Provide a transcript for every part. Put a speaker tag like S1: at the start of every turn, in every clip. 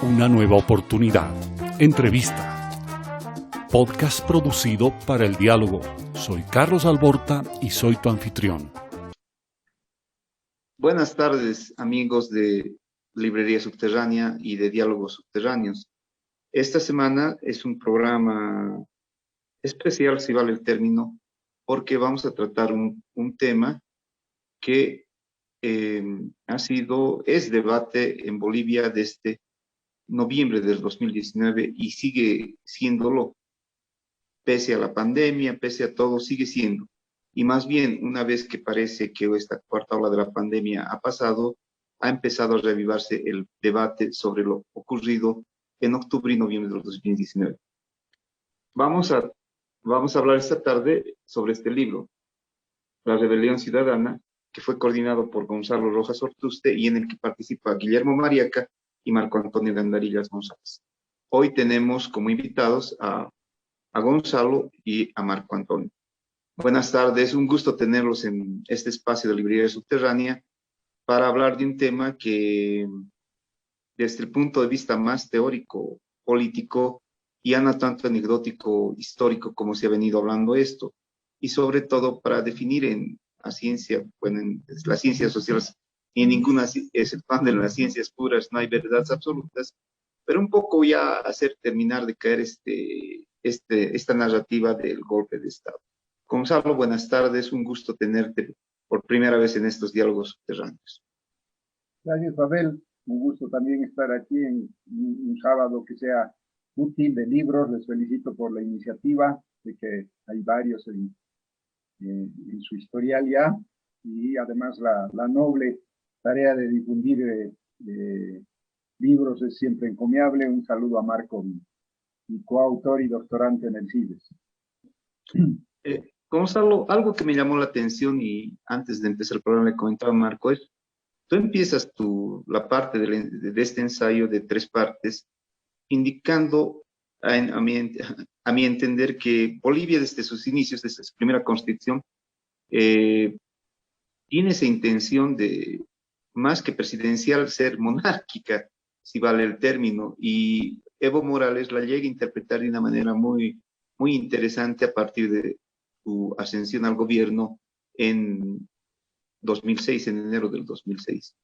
S1: Una nueva oportunidad. Entrevista. Podcast producido para el diálogo. Soy Carlos Alborta y soy tu anfitrión.
S2: Buenas tardes, amigos de Librería Subterránea y de Diálogos Subterráneos. Esta semana es un programa especial, si vale el término, porque vamos a tratar un tema que es debate en Bolivia desde noviembre del 2019 y sigue siéndolo, pese a la pandemia, pese a todo, sigue siendo. Y más bien, una vez que parece que esta cuarta ola de la pandemia ha pasado, ha empezado a reavivarse el debate sobre lo ocurrido en octubre y noviembre del 2019. Vamos a hablar esta tarde sobre este libro, La Rebelión Ciudadana, que fue coordinado por Gonzalo Rojas Ortuste y en el que participa Guillermo Mariaca y Marco Antonio Gandarillas González. Hoy tenemos como invitados a Gonzalo y a Marco Antonio. Buenas tardes, un gusto tenerlos en este espacio de Librería Subterránea para hablar de un tema que, desde el punto de vista más teórico, político, y no tanto anecdótico, histórico, como se ha venido hablando esto, y sobre todo para definir en la ciencia, bueno, en las ciencias sociales, y en ninguna, exceptuando en las ciencias puras, no hay verdades absolutas, pero un poco ya hacer terminar de caer esta narrativa del golpe de Estado. Gonzalo, buenas tardes, un gusto tenerte por primera vez en estos diálogos subterráneos.
S3: Gracias, Pavel. Un gusto también estar aquí en un sábado que sea útil de libros. Les felicito por la iniciativa, de que hay varios en su historial ya, y además la noble tarea de difundir libros es siempre encomiable. Un saludo a Marco, mi coautor y doctorante en el CIDES.
S2: Gonzalo, algo que me llamó la atención y antes de empezar el programa le comentaba a Marco es, tú empiezas la parte de este ensayo de 3 partes, indicando a mi entender que Bolivia desde sus inicios, desde su primera constitución, tiene esa intención de, más que presidencial, ser monárquica, si vale el término, y Evo Morales la llega a interpretar de una manera muy, muy interesante a partir de su ascensión al gobierno en 2006, en enero del 2006.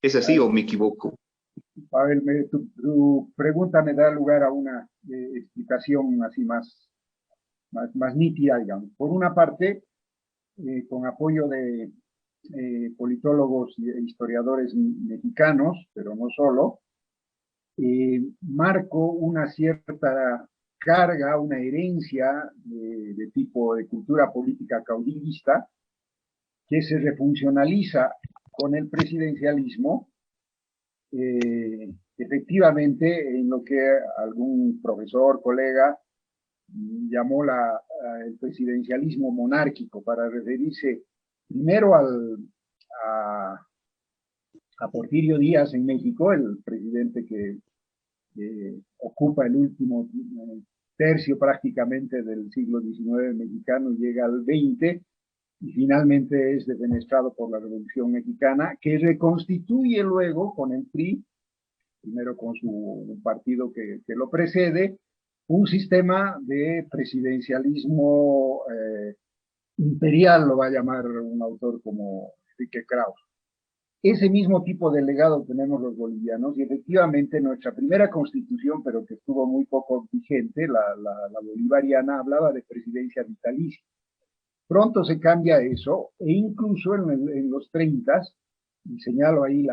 S2: ¿Es así o me equivoco?
S3: Pavel, tu pregunta me da lugar a una explicación así más nítida, digamos. Por una parte, con apoyo de politólogos e historiadores mexicanos, pero no solo, marco una cierta carga, una herencia de tipo de cultura política caudillista que se refuncionaliza con el presidencialismo, efectivamente en lo que algún profesor, colega, llamó el presidencialismo monárquico, para referirse primero a Porfirio Díaz en México, el presidente que ocupa el último tercio prácticamente del siglo XIX mexicano y llega al XX, y finalmente es defenestrado por la Revolución Mexicana, que reconstituye luego con el PRI, primero con su partido que lo precede, un sistema de presidencialismo imperial, lo va a llamar un autor como Enrique Krauss. Ese mismo tipo de legado tenemos los bolivianos, y efectivamente nuestra primera constitución, pero que estuvo muy poco vigente, la bolivariana, hablaba de presidencia vitalicia. Pronto se cambia eso, e incluso en los 30, y señalo ahí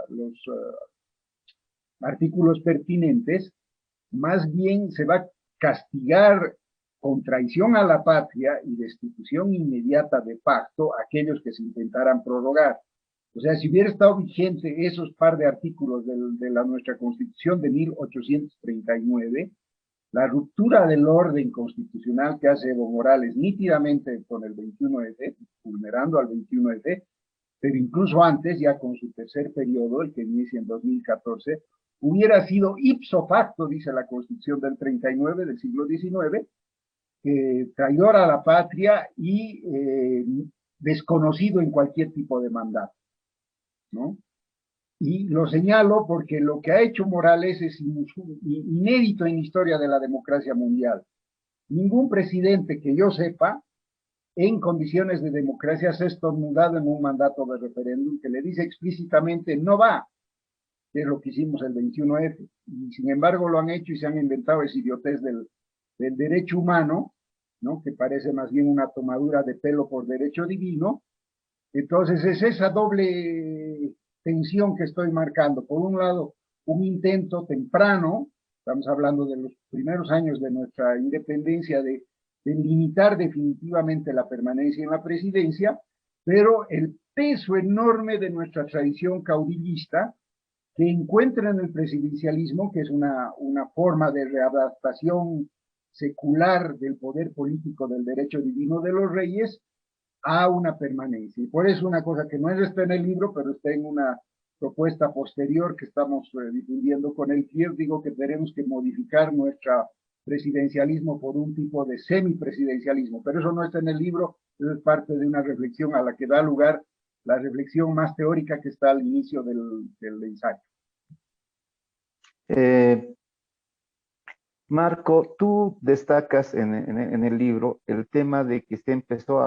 S3: los artículos pertinentes, más bien se va a castigar con traición a la patria y destitución inmediata de facto a aquellos que se intentaran prorrogar. O sea, si hubiera estado vigente esos par de artículos de nuestra Constitución de 1839, la ruptura del orden constitucional que hace Evo Morales nítidamente con el 21F, vulnerando al 21F, pero incluso antes, ya con su tercer periodo, el que inicia en 2014, hubiera sido ipso facto, dice la Constitución del 39 del siglo XIX, traidor a la patria y desconocido en cualquier tipo de mandato, ¿no? Y lo señalo porque lo que ha hecho Morales es inédito en la historia de la democracia mundial. Ningún presidente que yo sepa, en condiciones de democracia, se ha estornudado en un mandato de referéndum que le dice explícitamente no va, que es lo que hicimos el 21F. Y sin embargo lo han hecho y se han inventado esa idiotez del derecho humano, ¿no? Que parece más bien una tomadura de pelo por derecho divino. Entonces es esa doble tensión que estoy marcando. Por un lado, un intento temprano, estamos hablando de los primeros años de nuestra independencia, de limitar definitivamente la permanencia en la presidencia, pero el peso enorme de nuestra tradición caudillista que encuentra en el presidencialismo, que es una forma de readaptación secular del poder político del derecho divino de los reyes, a una permanencia. Y por eso una cosa que no está en el libro, pero está en una propuesta posterior que estamos difundiendo con el CIEF, digo que tenemos que modificar nuestro presidencialismo por un tipo de semipresidencialismo, pero eso no está en el libro, eso es parte de una reflexión a la que da lugar la reflexión más teórica que está al inicio del ensayo.
S4: Marco, tú destacas en el libro el tema de que se empezó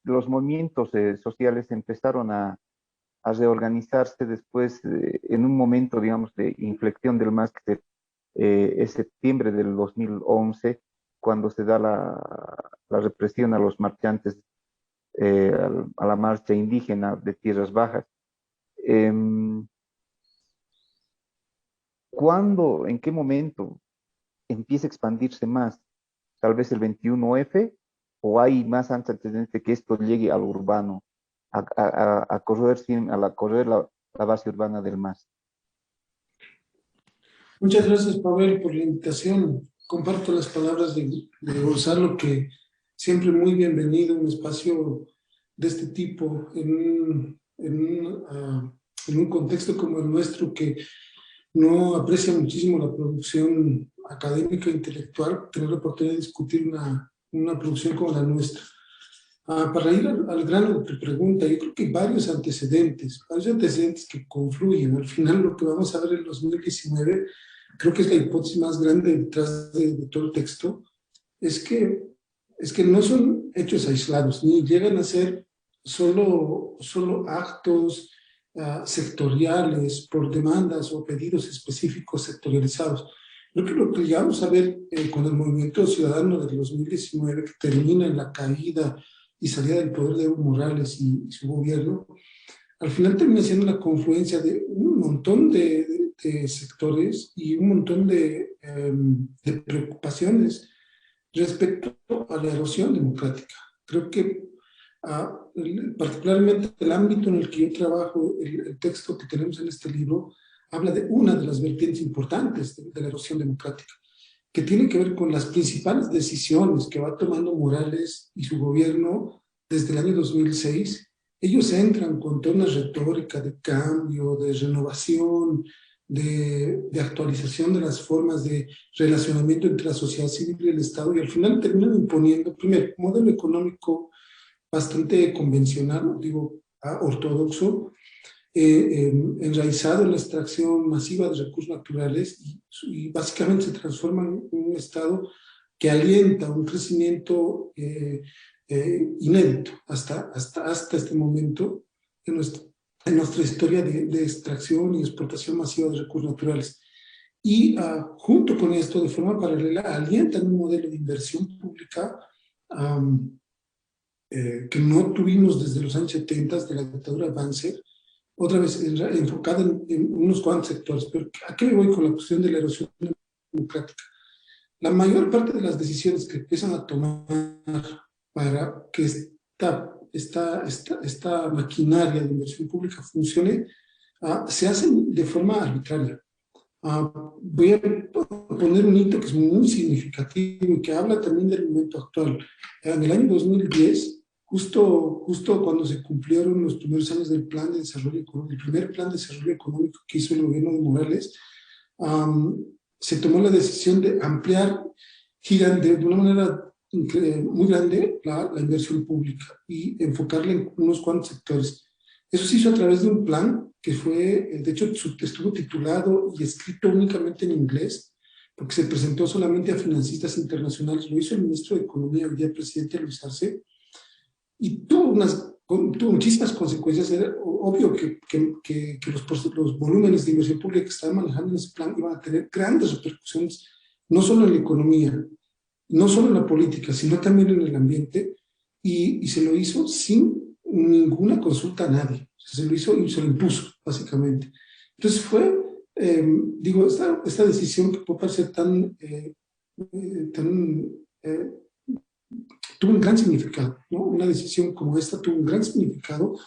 S4: los movimientos sociales empezaron a reorganizarse después, en un momento, digamos, de inflexión del MAS, que es septiembre del 2011, cuando se da la represión a los marchantes, a la marcha indígena de Tierras Bajas. ¿Cuándo, en qué momento empieza a expandirse más? Tal vez el 21F, o hay más antecedentes de que esto llegue al urbano, a correr la base urbana del MAS.
S5: Muchas gracias, Pavel, por la invitación. Comparto las palabras de Gonzalo, que siempre muy bienvenido a un espacio de este tipo, en un contexto como el nuestro, que no aprecia muchísimo la producción académica e intelectual, tener la oportunidad de discutir una producción como la nuestra. Para ir al grano de tu pregunta, yo creo que hay varios antecedentes que confluyen. Al final, lo que vamos a ver en 2019, creo que es la hipótesis más grande detrás de todo el texto, es que no son hechos aislados, ni llegan a ser solo actos sectoriales por demandas o pedidos específicos sectorializados. Creo que lo que llegamos a ver con el movimiento ciudadano del 2019, que termina en la caída y salida del poder de Evo Morales y su gobierno, al final termina siendo la confluencia de un montón de sectores y un montón de preocupaciones respecto a la erosión democrática. Creo que particularmente el ámbito en el que yo trabajo, el texto que tenemos en este libro, habla de una de las vertientes importantes de la erosión democrática, que tiene que ver con las principales decisiones que va tomando Morales y su gobierno desde el año 2006. Ellos entran con toda una retórica de cambio, de renovación, de actualización de las formas de relacionamiento entre la sociedad civil y el Estado, y al final terminan imponiendo, primero, un modelo económico bastante convencional, digo, ortodoxo, enraizado en la extracción masiva de recursos naturales y básicamente se transforma en un Estado que alienta un crecimiento inédito hasta este momento en nuestra historia de extracción y exportación masiva de recursos naturales. Y junto con esto, de forma paralela, alientan un modelo de inversión pública que no tuvimos desde los años 70 de la dictadura de Banzer, otra vez enfocada en unos cuantos sectores. Pero ¿a qué me voy con la cuestión de la erosión democrática? La mayor parte de las decisiones que empiezan a tomar para que esta maquinaria de inversión pública funcione, se hacen de forma arbitraria. Voy a poner un hito que es muy significativo y que habla también del momento actual. En el año 2010, justo cuando se cumplieron los primeros años del plan de desarrollo económico, el primer plan de desarrollo económico que hizo el gobierno de Morales, se tomó la decisión de ampliar de una manera muy grande la inversión pública y enfocarla en unos cuantos sectores. Eso se hizo a través de un plan que fue, de hecho, estuvo titulado y escrito únicamente en inglés, porque se presentó solamente a financistas internacionales. Lo hizo el ministro de Economía, el día presidente Luis Arce, y tuvo muchísimas consecuencias. Era obvio que los volúmenes de inversión pública que estaban manejando en ese plan iban a tener grandes repercusiones, no solo en la economía, no solo en la política, sino también en el ambiente, y se lo hizo sin ninguna consulta a nadie. Se lo hizo y se lo impuso, básicamente. Entonces fue, digo, esta decisión que puede parecer tuvo un gran significado, ¿no? Una decisión como esta tuvo un gran significado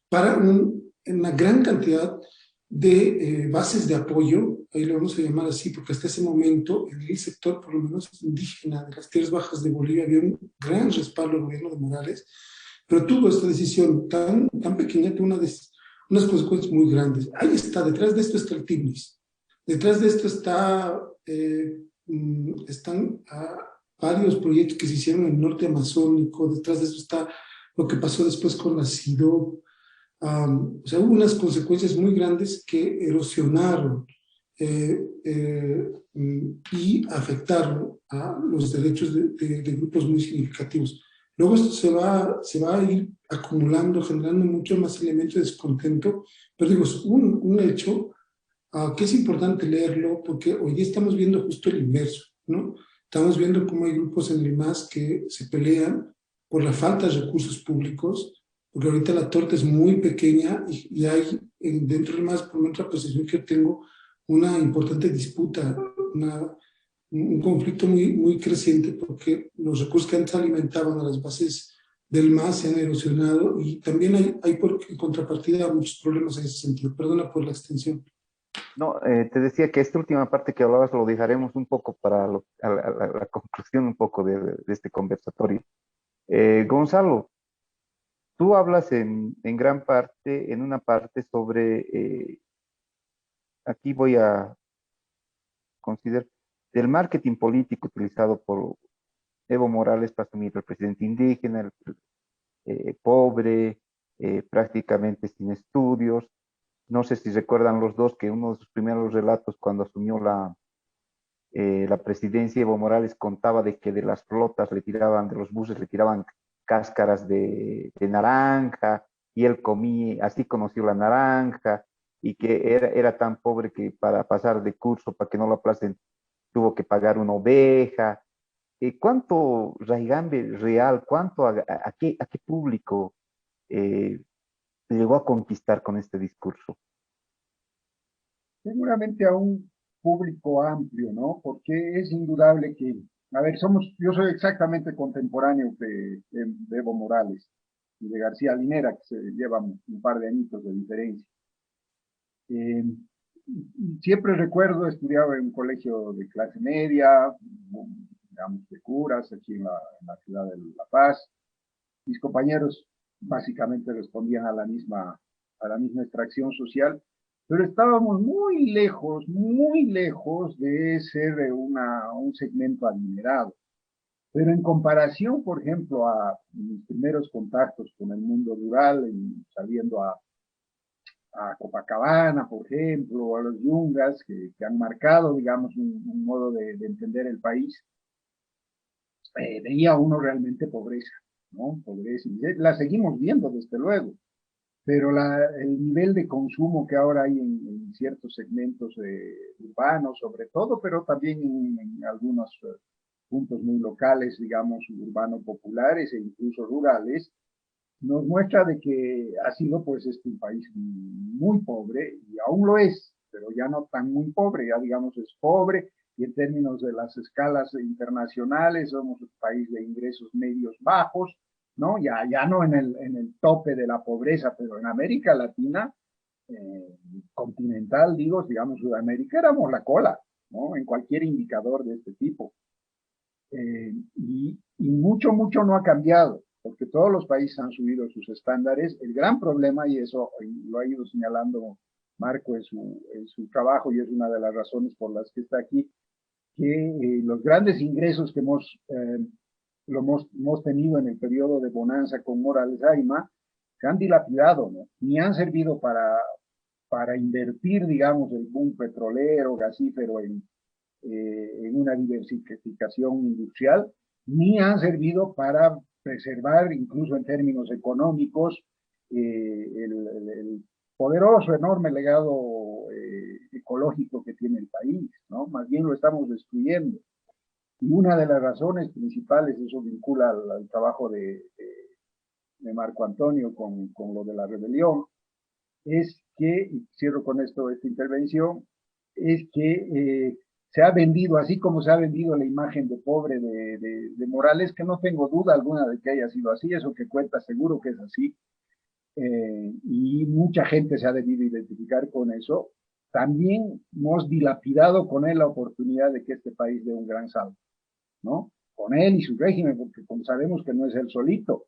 S5: para una gran cantidad de bases de apoyo, ahí lo vamos a llamar así, porque hasta ese momento en el sector, por lo menos indígena, de las tierras bajas de Bolivia, había un gran respaldo al gobierno de Morales, pero tuvo esta decisión tan pequeña, tuvo unas consecuencias muy grandes. Ahí está, detrás de esto está el TIBNIS, detrás de esto están varios proyectos que se hicieron en el norte amazónico, detrás de esto está lo que pasó después con la CIDO. O sea, hubo unas consecuencias muy grandes que erosionaron y afectaron a los derechos de grupos muy significativos. Luego esto se va a ir acumulando, generando mucho más elementos de descontento, pero digo, es un hecho que es importante leerlo porque hoy día estamos viendo justo el inverso, ¿no? Estamos viendo cómo hay grupos en el MAS que se pelean por la falta de recursos públicos, porque ahorita la torta es muy pequeña y hay dentro del MAS, por otra percepción que tengo, una importante disputa, un conflicto muy creciente, porque los recursos que antes alimentaban a las bases del MAS se han erosionado y también hay en contrapartida muchos problemas en ese sentido. Perdona por la extensión.
S4: No, te decía que esta última parte que hablabas lo dejaremos un poco para la conclusión un poco de este conversatorio. Gonzalo, tú hablas en gran parte, en una parte sobre, aquí voy a considerar, del marketing político utilizado por Evo Morales para asumir el presidente indígena, pobre, prácticamente sin estudios. No sé si recuerdan los dos que uno de sus primeros relatos cuando asumió la presidencia, Evo Morales contaba de que de las flotas le tiraban, de los buses le tiraban cáscaras de naranja y él comía, así conoció la naranja y que era tan pobre que para pasar de curso, para que no lo aplacen, tuvo que pagar una oveja. ¿Cuánto raigambe real, cuánto a qué público llegó a conquistar con este discurso?
S3: Seguramente a un público amplio, ¿no? Porque es indudable que, a ver, yo soy exactamente contemporáneo de Evo Morales y de García Linera, que se llevan un par de añitos de diferencia. Siempre recuerdo, estudiaba en un colegio de clase media, digamos, de curas, aquí en la ciudad de La Paz. Mis compañeros básicamente respondían a la misma extracción social, pero estábamos muy lejos de ser un segmento adinerado. Pero en comparación, por ejemplo, a mis primeros contactos con el mundo rural, saliendo a Copacabana, por ejemplo, o a los yungas, que han marcado, digamos, un modo de entender el país, veía uno realmente pobreza, ¿no? Pobreza, y la seguimos viendo, desde luego, pero el nivel de consumo que ahora hay en ciertos segmentos urbanos, sobre todo, pero también en algunos puntos muy locales, digamos, urbano populares e incluso rurales, nos muestra de que ha sido pues un país muy pobre y aún lo es, pero ya no tan muy pobre, ya digamos es pobre y en términos de las escalas internacionales somos un país de ingresos medios bajos, ¿no? Ya no en el tope de la pobreza, pero en América Latina, continental, digamos Sudamérica, éramos la cola, ¿no? En cualquier indicador de este tipo. Y mucho no ha cambiado, porque todos los países han subido sus estándares. El gran problema, y eso lo ha ido señalando Marco en su trabajo, y es una de las razones por las que está aquí, que los grandes ingresos que hemos tenido en el periodo de bonanza con Morales Ayma, se han dilapidado, ¿no? Ni han servido para invertir, digamos, el boom petrolero, gasífero en una diversificación industrial, ni han servido para preservar, incluso en términos económicos, el poderoso, enorme legado ecológico que tiene el país, ¿no? Más bien lo estamos destruyendo. Y una de las razones principales, eso vincula al trabajo de Marco Antonio con lo de la rebelión, es que, y cierro con esto esta intervención, es que se ha vendido, así como se ha vendido la imagen de pobre de Morales, que no tengo duda alguna de que haya sido así, eso que cuenta seguro que es así, y mucha gente se ha debido identificar con eso. También hemos dilapidado con él la oportunidad de que este país dé un gran salto, ¿no? Con él y su régimen, porque como sabemos que no es él solito.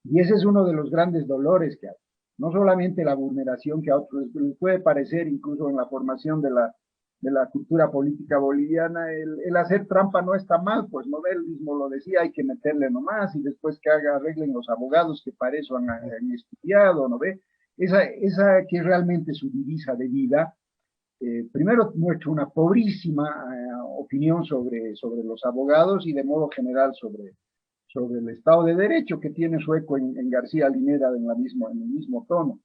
S3: Y ese es uno de los grandes dolores que hay. No solamente la vulneración que a otros les puede parecer, incluso en la formación de la cultura política boliviana, el hacer trampa no está mal, pues no, él mismo lo decía, hay que meterle nomás y después que arreglen los abogados que para eso han estudiado, ¿no ve? Esa que es realmente su divisa de vida, primero muestra una pobrísima opinión sobre los abogados y de modo general sobre el Estado de Derecho, que tiene su eco en García Linera en el mismo tono.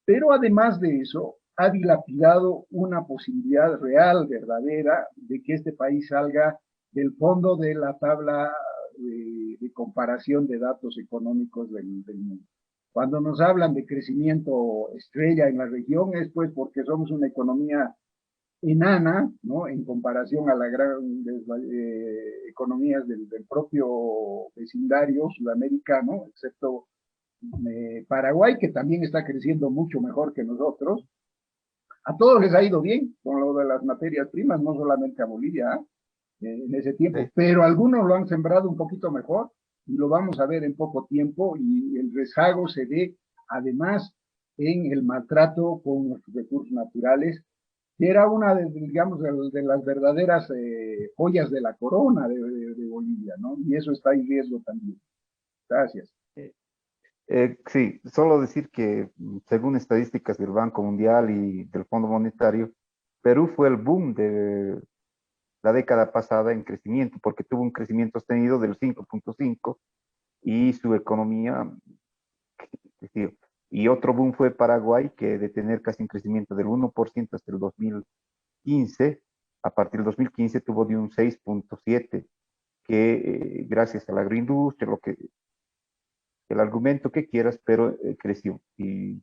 S3: Pero además de eso, ha dilapidado una posibilidad real, verdadera, de que este país salga del fondo de la tabla de comparación de datos económicos del mundo. Cuando nos hablan de crecimiento estrella en la región es pues porque somos una economía enana, ¿no? En comparación a las grandes economías del propio vecindario sudamericano, excepto Paraguay, que también está creciendo mucho mejor que nosotros. A todos les ha ido bien con lo de las materias primas, no solamente a Bolivia en ese tiempo, sí. Pero algunos lo han sembrado un poquito mejor y lo vamos a ver en poco tiempo, y el rezago se ve además en el maltrato con nuestros recursos naturales, que era una digamos, de las verdaderas joyas de la corona de Bolivia, ¿no? Y eso está en riesgo también. Gracias.
S4: Sí, solo decir que según estadísticas del Banco Mundial y del Fondo Monetario, Perú fue el boom de la década pasada en crecimiento, porque tuvo un crecimiento sostenido del 5.5 y su economía creció. Y otro boom fue Paraguay, que de tener casi un crecimiento del 1% hasta el 2015, a partir del 2015 tuvo de un 6.7, que gracias a la agroindustria, el argumento que quieras, pero creció. Y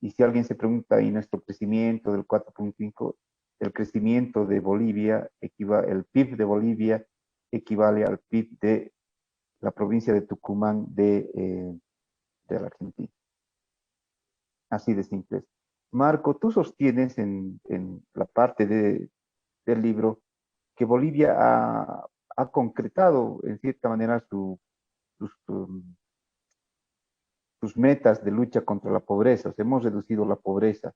S4: si alguien se pregunta, ¿y nuestro crecimiento del 4.5? El crecimiento de Bolivia, el PIB de Bolivia equivale al PIB de la provincia de Tucumán de la Argentina. Así de simple. Marco, tú sostienes en la parte del libro que Bolivia ha concretado en cierta manera sus metas de lucha contra la pobreza. O sea, hemos reducido la pobreza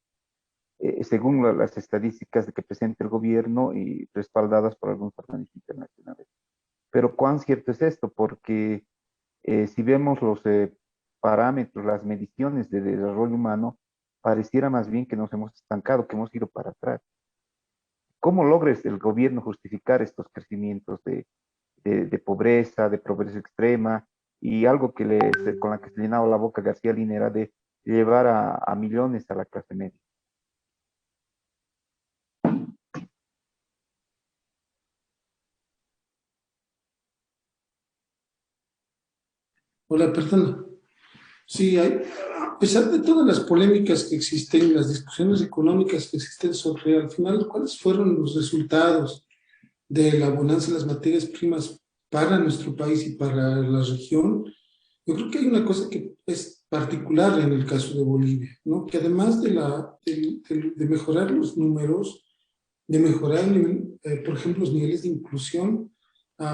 S4: según las estadísticas que presenta el gobierno y respaldadas por algunos organismos internacionales. Pero ¿cuán cierto es esto? Porque si vemos los parámetros, las mediciones de desarrollo humano, pareciera más bien que nos hemos estancado, que hemos ido para atrás. ¿Cómo logra el gobierno justificar estos crecimientos de pobreza extrema, y algo con la que se llenaba la boca García Linera, de llevar a millones a la clase media?
S5: Hola, perdona. Sí, a pesar de todas las polémicas que existen, las discusiones económicas que existen sobre, al final, cuáles fueron los resultados de la bonanza de las materias primas para nuestro país y para la región, yo creo que hay una cosa que es particular en el caso de Bolivia, ¿no? Que además de mejorar los números, de mejorar, por ejemplo, los niveles de inclusión,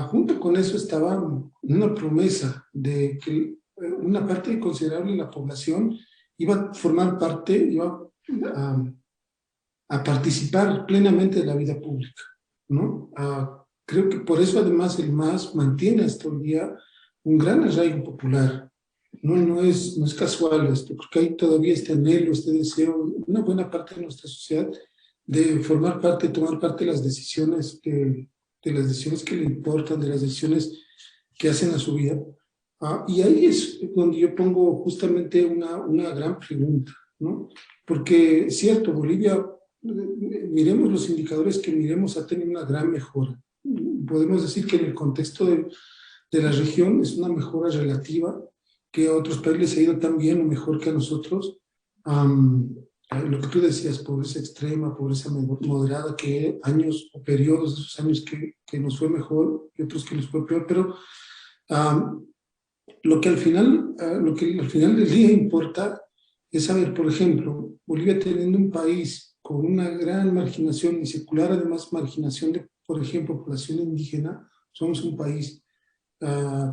S5: junto con eso estaba una promesa de que una parte considerable de la población iba a formar parte, iba a participar plenamente de la vida pública, ¿no? Creo que por eso además el MAS mantiene hasta hoy día un gran arraigo popular. no es casual esto, porque hay todavía este anhelo, este deseo, una buena parte de nuestra sociedad de formar parte, tomar parte de las decisiones que le importan, de las decisiones que hacen a su vida. Y ahí es donde yo pongo justamente una gran pregunta, ¿no? Porque, es cierto, Bolivia, miremos los indicadores que miremos, ha tenido una gran mejora. Podemos decir que en el contexto de la región es una mejora relativa, que a otros países les ha ido tan bien o mejor que a nosotros. Lo que tú decías, pobreza extrema, pobreza moderada, que años o periodos de esos años que nos fue mejor y otros que nos fue peor, pero lo que al final del día importa es saber, por ejemplo, Bolivia teniendo un país con una gran marginación y secular, además marginación de, por ejemplo, población indígena, somos un país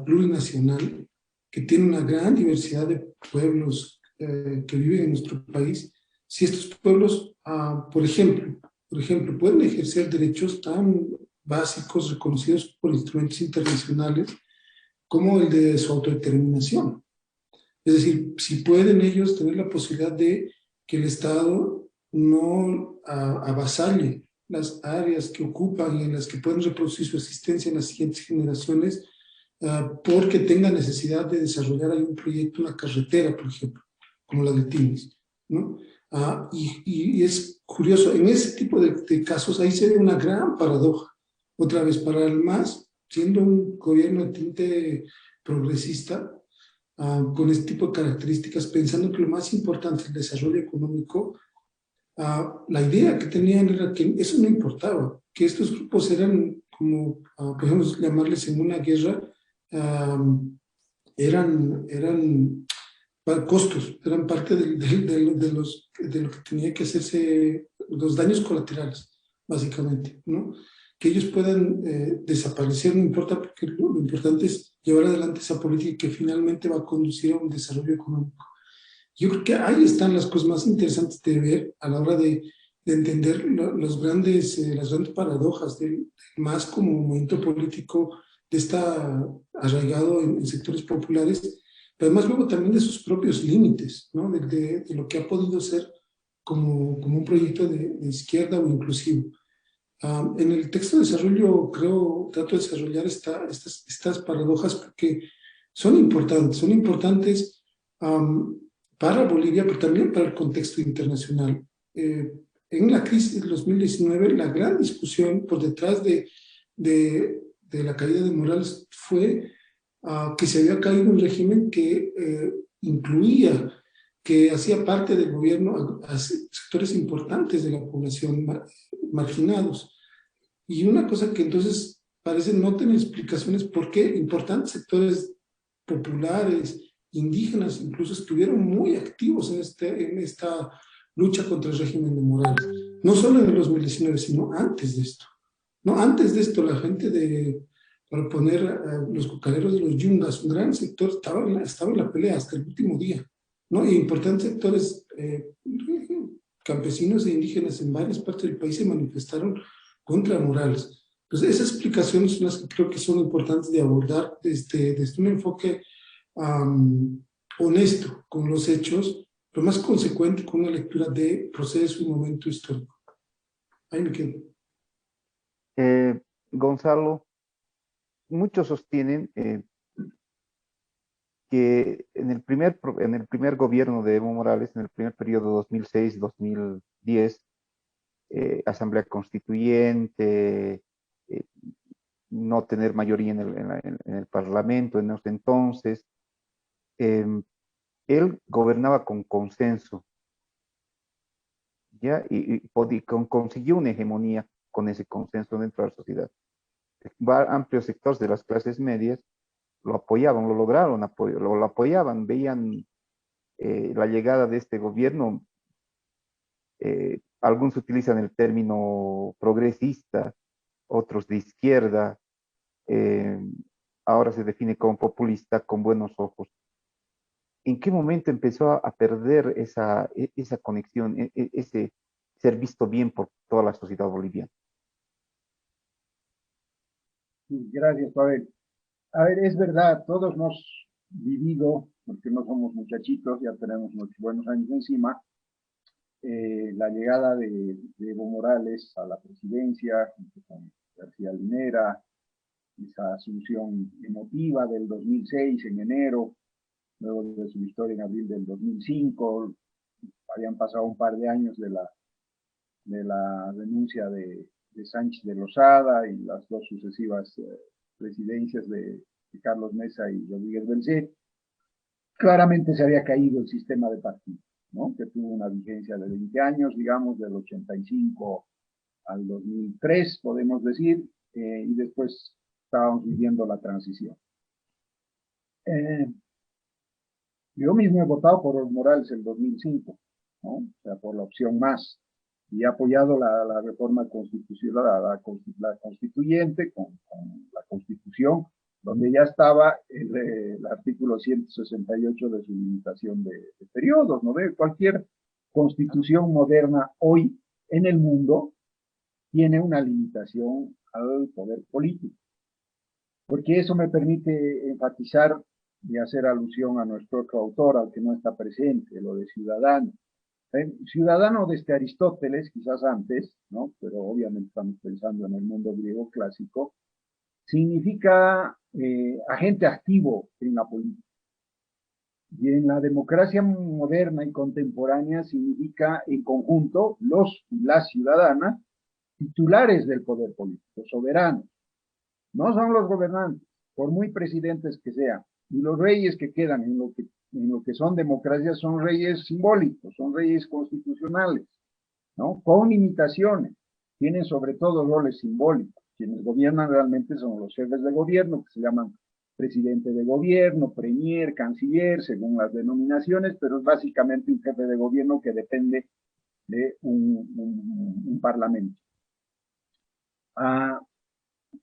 S5: plurinacional que tiene una gran diversidad de pueblos que viven en nuestro país. Si estos pueblos, por ejemplo, pueden ejercer derechos tan básicos reconocidos por instrumentos internacionales como el de su autodeterminación. Es decir, si pueden ellos tener la posibilidad de que el Estado no avasalle las áreas que ocupan y en las que pueden reproducir su existencia en las siguientes generaciones, porque tengan necesidad de desarrollar ahí un proyecto, una carretera, por ejemplo, como la de Timis, ¿no? Y es curioso, en ese tipo de casos ahí se ve una gran paradoja. Otra vez, para el MAS, siendo un gobierno de tinte progresista, con este tipo de características, pensando que lo más importante es el desarrollo económico, la idea que tenían era que eso no importaba, que estos grupos eran como, podemos llamarles en una guerra, eran costos, eran parte de lo que tenía que hacerse, los daños colaterales, básicamente, ¿no? Que ellos puedan desaparecer, no importa, porque lo importante es llevar adelante esa política que finalmente va a conducir a un desarrollo económico. Yo creo que ahí están las cosas más interesantes de ver a la hora de entender las grandes paradojas del MAS como movimiento político de esta arraigado en sectores populares, pero además luego también de sus propios límites, ¿no? De lo que ha podido ser como un proyecto de izquierda o inclusivo. En el texto de desarrollo, creo, trato de desarrollar estas paradojas porque son importantes para Bolivia, pero también para el contexto internacional. En la crisis del 2019, la gran discusión por detrás de la caída de Morales fue que se había caído un régimen que incluía, que hacía parte del gobierno a sectores importantes de la población marginados. Y una cosa que entonces parece no tener explicaciones por qué importantes sectores populares, indígenas, incluso estuvieron muy activos en esta lucha contra el régimen de Morales. No solo en el 2019, sino antes de esto. No, antes de esto, la gente para poner los cocaleros de los yungas, un gran sector, estaba en la pelea hasta el último día, ¿no? Y importantes sectores campesinos e indígenas en varias partes del país se manifestaron contra Morales. Pues esas explicaciones son las que creo que son importantes de abordar desde un enfoque honesto con los hechos, pero más consecuente con una lectura de proceso y momento histórico. Ahí me quedo.
S4: Gonzalo, muchos sostienen que en el primer gobierno de Evo Morales, en el primer periodo 2006-2010, Asamblea Constituyente, no tener mayoría en el Parlamento en ese entonces, él gobernaba con consenso, ¿ya? Consiguió una hegemonía con ese consenso dentro de la sociedad. Amplios sectores de las clases medias lo apoyaban, lo lograron, lo apoyaban, veían la llegada de este gobierno. Algunos utilizan el término progresista, otros de izquierda, ahora se define como populista con buenos ojos. ¿En qué momento empezó a perder esa conexión, ese ser visto bien por toda la sociedad boliviana?
S3: Gracias, Pavel. A ver, es verdad, todos hemos vivido porque no somos muchachitos, ya tenemos unos buenos años encima, la llegada de Evo Morales a la presidencia, junto con García Linera, esa asunción emotiva del 2006 en enero, luego de su historia en abril del 2005, habían pasado un par de años de la renuncia de Sánchez de Lozada y las dos sucesivas presidencias de Carlos Mesa y Rodríguez Belcé. Claramente se había caído el sistema de partidos, ¿no? Que tuvo una vigencia de 20 años, digamos, del 85 al 2003, podemos decir, y después estábamos viviendo la transición. Yo mismo he votado por Evo Morales en 2005, ¿no? O sea, por la opción más, y he apoyado la reforma constitucional, la constituyente con la Constitución, donde ya estaba el artículo 168 de su limitación de periodos, ¿no? De cualquier constitución moderna hoy en el mundo tiene una limitación al poder político, porque eso me permite enfatizar y hacer alusión a nuestro otro autor, al que no está presente, lo de ciudadano. Ciudadano desde Aristóteles, quizás antes, ¿no? Pero obviamente estamos pensando en el mundo griego clásico, significa agente activo en la política. Y en la democracia moderna y contemporánea significa en conjunto los y las ciudadanas titulares del poder político, soberanos. No son los gobernantes, por muy presidentes que sean. Y los reyes que quedan en lo que son democracias son reyes simbólicos, son reyes constitucionales, ¿no? Con limitaciones. Tienen sobre todo roles simbólicos. Quienes gobiernan realmente son los jefes de gobierno, que se llaman presidente de gobierno, premier, canciller, según las denominaciones, pero es básicamente un jefe de gobierno que depende de un parlamento.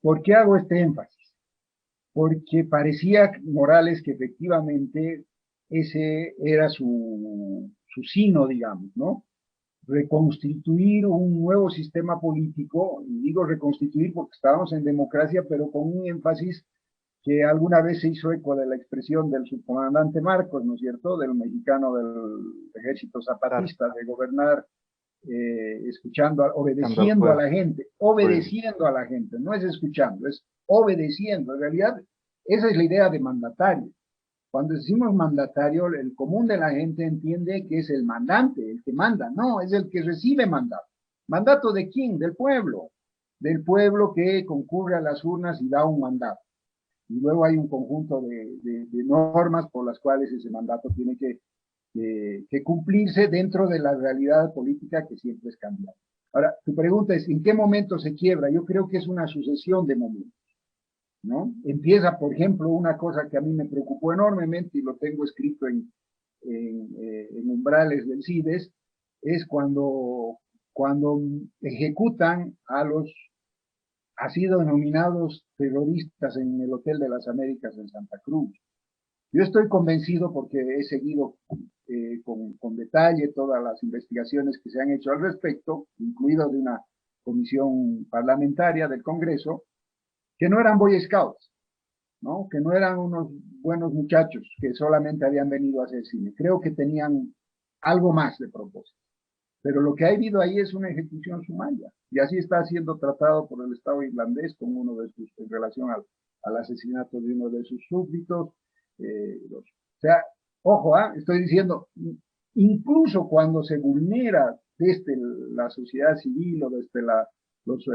S3: ¿Por qué hago este énfasis? Porque parecía Morales que efectivamente ese era su sino, digamos, ¿no? Reconstituir un nuevo sistema político, y digo reconstituir porque estábamos en democracia, pero con un énfasis que alguna vez se hizo eco de la expresión del subcomandante Marcos, ¿no es cierto?, del mexicano del ejército zapatista, de gobernar escuchando, obedeciendo a la gente, no es escuchando, es obedeciendo. En realidad, esa es la idea de mandatario. Cuando decimos mandatario, el común de la gente entiende que es el mandante, el que manda. No, es el que recibe mandato. ¿Mandato de quién? Del pueblo. Del pueblo que concurre a las urnas y da un mandato. Y luego hay un conjunto de normas por las cuales ese mandato tiene que cumplirse dentro de la realidad política que siempre es cambiante. Ahora, tu pregunta es, ¿en qué momento se quiebra? Yo creo que es una sucesión de momentos, ¿no? Empieza, por ejemplo, una cosa que a mí me preocupó enormemente y lo tengo escrito en umbrales del CIDES, es cuando ejecutan a los así denominados terroristas en el Hotel de las Américas en Santa Cruz. Yo estoy convencido, porque he seguido con detalle todas las investigaciones que se han hecho al respecto, incluido de una comisión parlamentaria del Congreso, que no eran Boy Scouts, ¿no? Que no eran unos buenos muchachos que solamente habían venido a hacer cine. Creo que tenían algo más de propósito. Pero lo que ha habido ahí es una ejecución sumaria, y así está siendo tratado por el Estado irlandés con uno de sus, en relación al asesinato de uno de sus súbditos. O sea, ojo, estoy diciendo, incluso cuando se vulnera desde la sociedad civil o desde los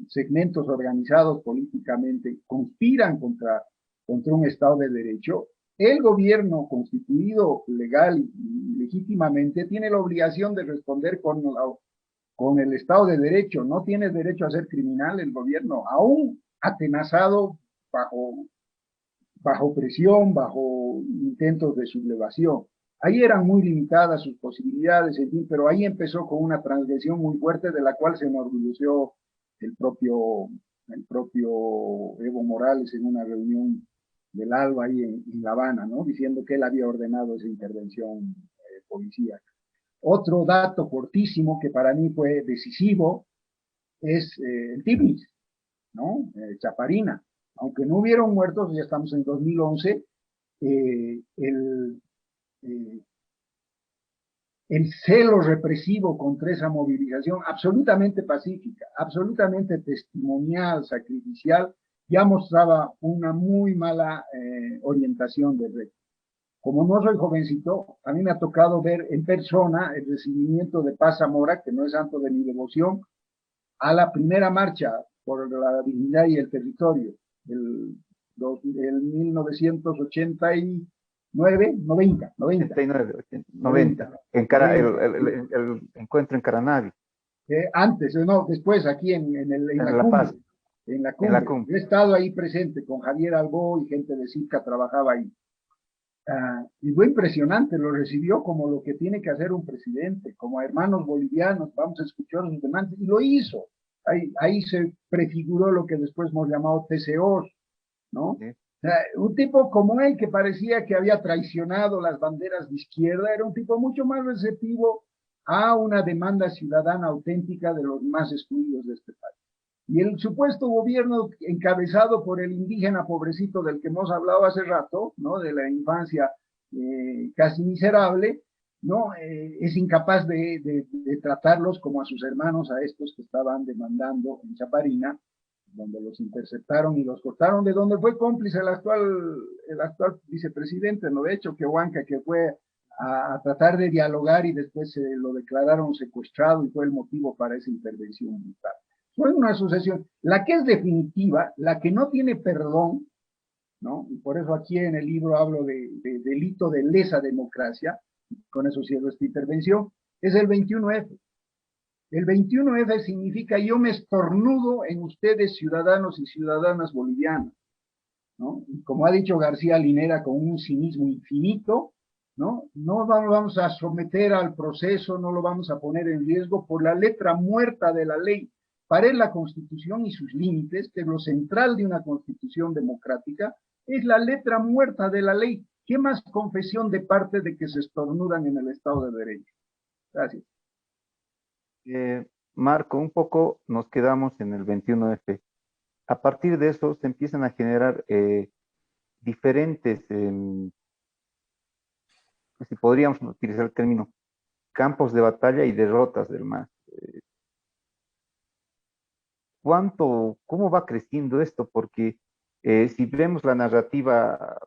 S3: segmentos organizados políticamente, conspiran contra un Estado de Derecho, el gobierno constituido legal y legítimamente tiene la obligación de responder con el Estado de Derecho. No tiene derecho a ser criminal el gobierno, aún atenazado bajo presión, bajo intentos de sublevación. Ahí eran muy limitadas sus posibilidades, en fin, pero ahí empezó con una transgresión muy fuerte de la cual se enorgulleció el propio Evo Morales en una reunión del ALBA ahí en La Habana, ¿no? Diciendo que él había ordenado esa intervención policíaca. Otro dato cortísimo que para mí fue decisivo es el Tibnis, ¿no? Chaparina. Aunque no hubieron muertos, ya estamos en 2011, eh, el, eh, el celo represivo contra esa movilización absolutamente pacífica, absolutamente testimonial, sacrificial, ya mostraba una muy mala orientación del reto. Como no soy jovencito, a mí me ha tocado ver en persona el recibimiento de Paz Zamora, que no es santo de mi devoción, a la primera marcha por la dignidad y el territorio, el 1989, 90.
S4: 89, 90. El encuentro en Caranavi.
S3: Antes, no, después, aquí en la
S4: La
S3: cumbre.
S4: Paz.
S3: En la cumbre. Yo he estado ahí presente con Javier Albó y gente de CICA trabajaba ahí. Y fue impresionante, lo recibió como lo que tiene que hacer un presidente, como hermanos bolivianos, vamos a escuchar los demandas, y lo hizo. Ahí se prefiguró lo que después hemos llamado TCOs, ¿no? Sí. Un tipo como él, que parecía que había traicionado las banderas de izquierda, era un tipo mucho más receptivo a una demanda ciudadana auténtica de los más excluidos de este país. Y el supuesto gobierno encabezado por el indígena pobrecito del que hemos hablado hace rato, ¿no? De la infancia casi miserable, ¿no? Es incapaz de tratarlos como a sus hermanos, a estos que estaban demandando en Chaparina, donde los interceptaron y los cortaron, de donde fue cómplice el actual vicepresidente, ¿no? De hecho, Quehuanca, que fue a tratar de dialogar y después lo declararon secuestrado y fue el motivo para esa intervención militar. Fue una sucesión, la que es definitiva, la que no tiene perdón, ¿no? Y por eso aquí en el libro hablo de delito de lesa democracia, con eso cierro esta intervención, es el 21F. El 21F significa yo me estornudo en ustedes, ciudadanos y ciudadanas bolivianas, ¿no? Y como ha dicho García Linera con un cinismo infinito, ¿no? No vamos a someter al proceso, no lo vamos a poner en riesgo por la letra muerta de la ley. Para él la Constitución y sus límites, que es lo central de una Constitución democrática, es la letra muerta de la ley. ¿Qué más confesión de parte de que se estornudan en el Estado de Derecho? Gracias.
S4: Marco, un poco nos quedamos en el 21F. A partir de eso se empiezan a generar diferentes, si podríamos utilizar el término, campos de batalla y derrotas del MAS. ¿Cómo va creciendo esto? Porque si vemos la narrativa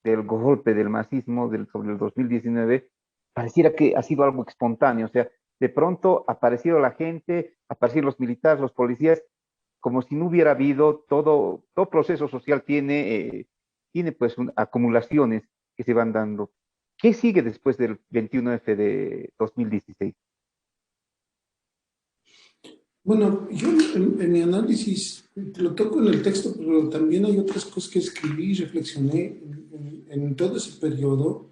S4: del golpe del masismo sobre el 2019, pareciera que ha sido algo espontáneo. O sea, de pronto aparecieron la gente, aparecieron los militares, los policías, como si no hubiera habido todo proceso social tiene pues acumulaciones que se van dando. ¿Qué sigue después del 21F de 2016?
S5: Bueno, yo en mi análisis lo toco en el texto, pero también hay otras cosas que escribí y reflexioné en todo ese periodo.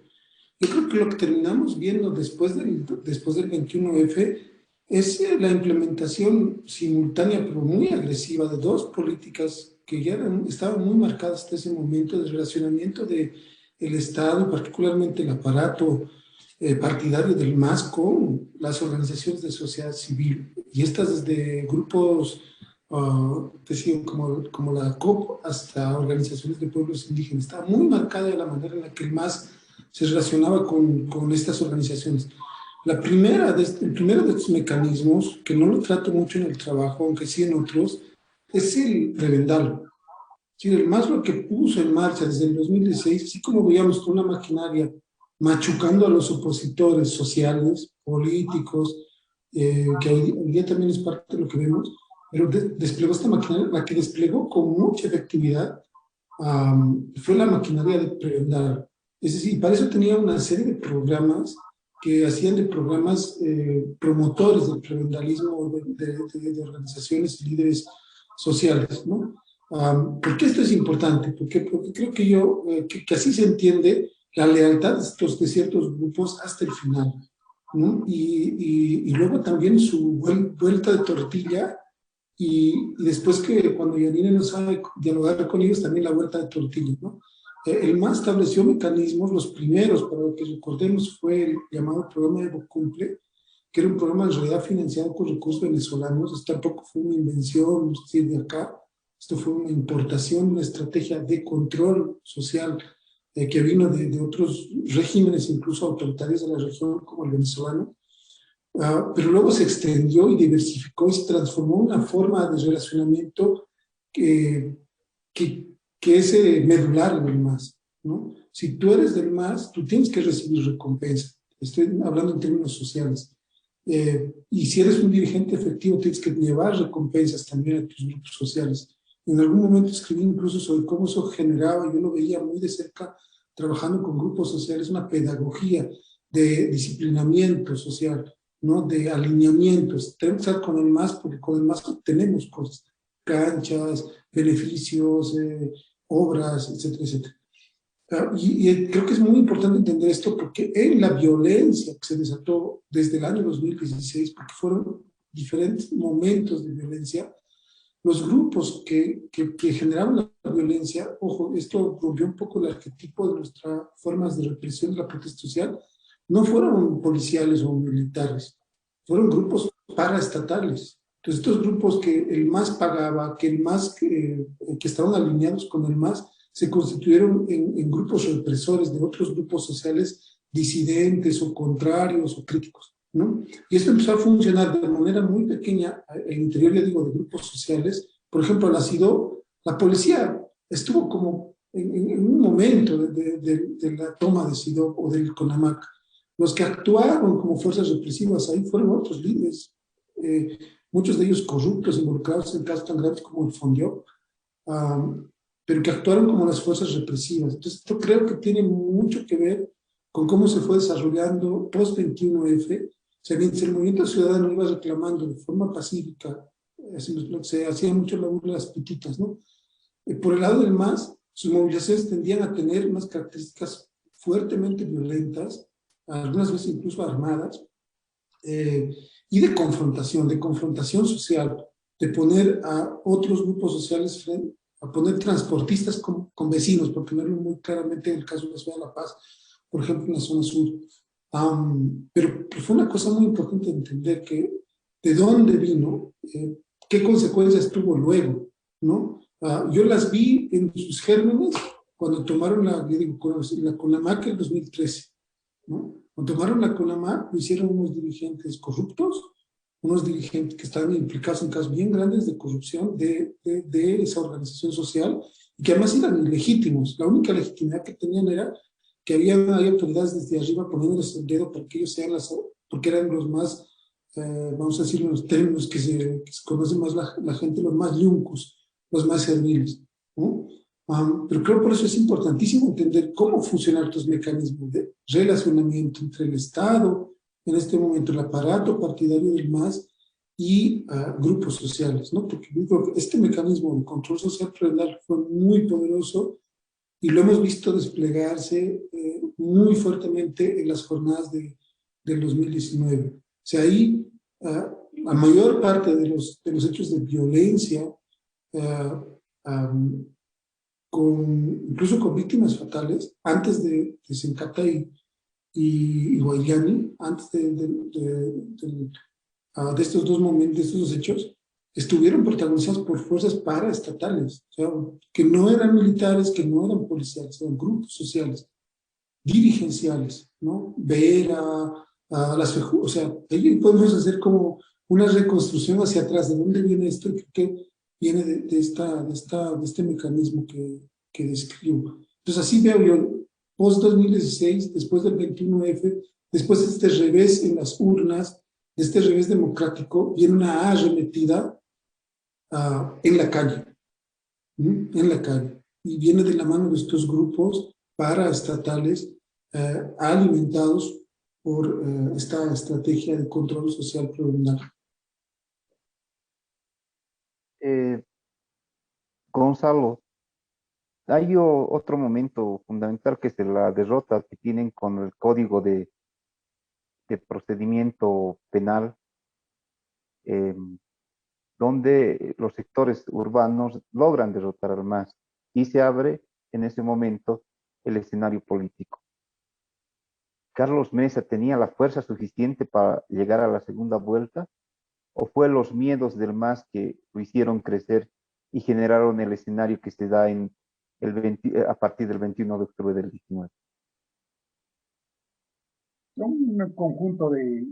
S5: Yo creo que lo que terminamos viendo después del 21F es la implementación simultánea, pero muy agresiva, de dos políticas que ya estaban muy marcadas hasta ese momento, de relacionamiento del Estado, particularmente el aparato partidario del MAS con las organizaciones de sociedad civil, y estas desde grupos como la COP hasta organizaciones de pueblos indígenas. Estaba muy marcada la manera en la que el MAS se relacionaba con estas organizaciones. El primero de estos mecanismos, que no lo trato mucho en el trabajo, aunque sí en otros, es el prebendal. Sí, el MAS lo que puso en marcha desde el 2016, así como veíamos con una maquinaria machucando a los opositores sociales, políticos, que hoy día también es parte de lo que vemos, pero desplegó esta maquinaria, la que desplegó con mucha efectividad fue la maquinaria de prebendal. Es decir, para eso tenía una serie de programas que hacían de programas promotores del prebendalismo de organizaciones y líderes sociales, ¿no? ¿Por qué esto es importante? Porque creo que que así se entiende la lealtad de ciertos grupos hasta el final, ¿no? Y luego también su vuelta de tortilla, y después que cuando Yanine no sabe dialogar con ellos, también la vuelta de tortilla, ¿no? El MAS estableció mecanismos, los primeros, para lo que recordemos, fue el llamado programa de Bocumple, que era un programa en realidad financiado con recursos venezolanos. Esto tampoco fue una invención de acá, esto fue una importación, una estrategia de control social que vino de otros regímenes, incluso autoritarios de la región, como el venezolano, pero luego se extendió y diversificó y se transformó en una forma de relacionamiento que, que es medular en el MAS, ¿no? Si tú eres del MAS, tú tienes que recibir recompensa. Estoy hablando en términos sociales. Y si eres un dirigente efectivo, tienes que llevar recompensas también a tus grupos sociales. En algún momento escribí incluso sobre cómo eso generaba, yo lo veía muy de cerca, trabajando con grupos sociales, una pedagogía de disciplinamiento social, ¿no? De alineamientos. Tenemos que estar con el MAS porque con el MAS obtenemos cosas, canchas, beneficios, obras, etcétera, etcétera. Y creo que es muy importante entender esto porque en la violencia que se desató desde el año 2016, porque fueron diferentes momentos de violencia, los grupos que generaban la violencia, ojo, esto rompió un poco el arquetipo de nuestras formas de represión de la protesta social, no fueron policiales o militares, fueron grupos paraestatales. Entonces, estos grupos que el MAS pagaba, que el MAS que estaban alineados con el MAS, se constituyeron en grupos represores de otros grupos sociales disidentes o contrarios o críticos, ¿no? Y esto empezó a funcionar de manera muy pequeña en el interior, ya digo, de grupos sociales. Por ejemplo, la policía estuvo como en un momento de la toma de Sidó o del CONAMAC. Los que actuaron como fuerzas represivas ahí fueron otros líderes, muchos de ellos corruptos, involucrados en casos tan graves como el Fondió, pero que actuaron como las fuerzas represivas. Entonces, esto creo que tiene mucho que ver con cómo se fue desarrollando post-21F. O sea, mientras el movimiento ciudadano iba reclamando de forma pacífica, se hacía mucho la burla de las pititas, ¿no? Por el lado del MAS, sus movilizaciones tendían a tener unas características fuertemente violentas, algunas veces incluso armadas, y de confrontación social, de poner a otros grupos sociales frente, a poner transportistas con vecinos, por ponerlo muy claramente en el caso de la Ciudad de La Paz, por ejemplo, en la zona sur. Pero fue una cosa muy importante entender que de dónde vino, qué consecuencias tuvo luego, ¿no? Yo las vi en sus gérmenes cuando tomaron la CONAMAC en 2013, ¿no? Cuando tomaron la CONAMAC, lo hicieron unos dirigentes corruptos, unos dirigentes que estaban implicados en casos bien grandes de corrupción de esa organización social y que además eran ilegítimos. La única legitimidad que tenían era que hay autoridades desde arriba poniéndoles el dedo para que ellos sean porque eran los más, vamos a decir los términos que se conoce más la gente, los más yuncos, los más serviles, ¿no? Pero creo por eso es importantísimo entender cómo funcionan estos mecanismos de relacionamiento entre el Estado, en este momento el aparato partidario del MAS y grupos sociales, ¿no? Porque digo, este mecanismo de control social preliminar fue muy poderoso y lo hemos visto desplegarse muy fuertemente en las jornadas del 2019. O sea, ahí la mayor parte de los hechos de violencia, incluso con víctimas fatales, antes de Sencata y Guayani, antes de estos dos momentos, de estos dos hechos, estuvieron protagonizados por fuerzas paraestatales, o sea, que no eran militares, que no eran policiales, eran grupos sociales, dirigenciales, ¿no? Vera, o sea, ahí podemos hacer como una reconstrucción hacia atrás, de dónde viene esto y qué viene de este mecanismo que describo. Entonces así veo yo, post-2016, después del 21F, después de este revés en las urnas, de este revés democrático, viene una arremetida en la calle, en la calle, y viene de la mano de estos grupos paraestatales alimentados por esta estrategia de control social preliminar.
S4: Gonzalo, hay otro momento fundamental que es la derrota que tienen con el Código de Procedimiento Penal, donde los sectores urbanos logran derrotar al MAS y se abre en ese momento el escenario político. ¿Carlos Mesa tenía la fuerza suficiente para llegar a la segunda vuelta o fue los miedos del MAS que lo hicieron crecer y generaron el escenario que se da en a partir del 21 de octubre del 19.
S3: Son un conjunto de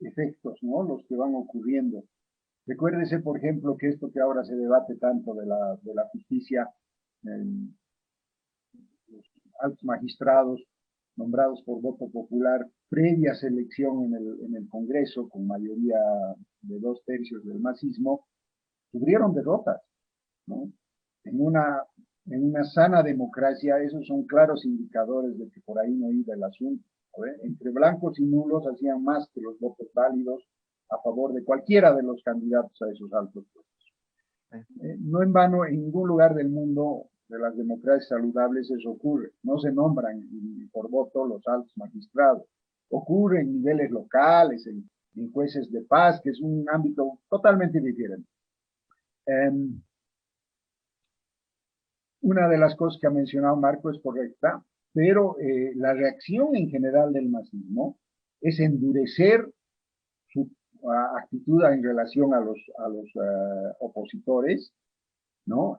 S3: efectos, ¿no? Los que van ocurriendo. Recuérdese, por ejemplo, que esto que ahora se debate tanto de la justicia, los altos magistrados nombrados por voto popular, previa selección en el Congreso, con mayoría de 2/3 del masismo, tuvieron derrotas, ¿no? En una sana democracia, esos son claros indicadores de que por ahí no iba el asunto. Entre blancos y nulos hacían más que los votos válidos a favor de cualquiera de los candidatos a esos altos puestos. No en vano, en ningún lugar del mundo de las democracias saludables eso ocurre. No se nombran por voto los altos magistrados. Ocurre en niveles locales, en jueces de paz, que es un ámbito totalmente diferente. Una de las cosas que ha mencionado Marco es correcta, pero la reacción en general del masismo es endurecer su actitud en relación a los opositores, ¿no?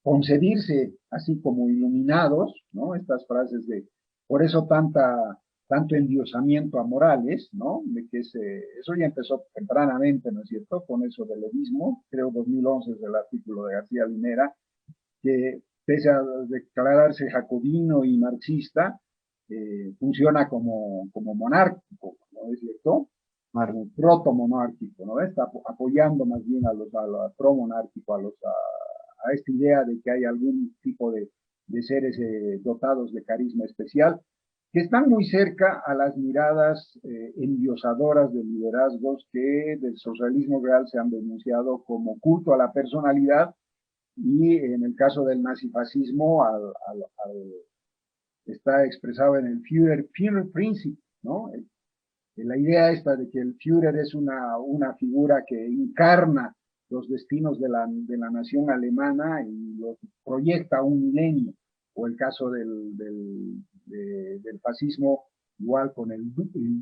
S3: Concedirse así como iluminados, ¿no? Estas frases de, por eso tanto endiosamiento a Morales, ¿no? De que eso ya empezó tempranamente, ¿no es cierto? Con eso del levismo, creo 2011 es el artículo de García Linera, que pese a declararse jacobino y marxista, funciona como monárquico, ¿no es cierto? Como proto-monárquico, ¿no? Está apoyando más bien a pro-monárquico, a esta idea de que hay algún tipo de seres dotados de carisma especial, que están muy cerca a las miradas endiosadoras de liderazgos que del socialismo real se han denunciado como culto a la personalidad, y en el caso del nazifascismo está expresado en el Führer Principle, ¿no? La idea esta de que el Führer es una figura que encarna los destinos de la nación alemana y los proyecta a un milenio, o el caso del fascismo igual con el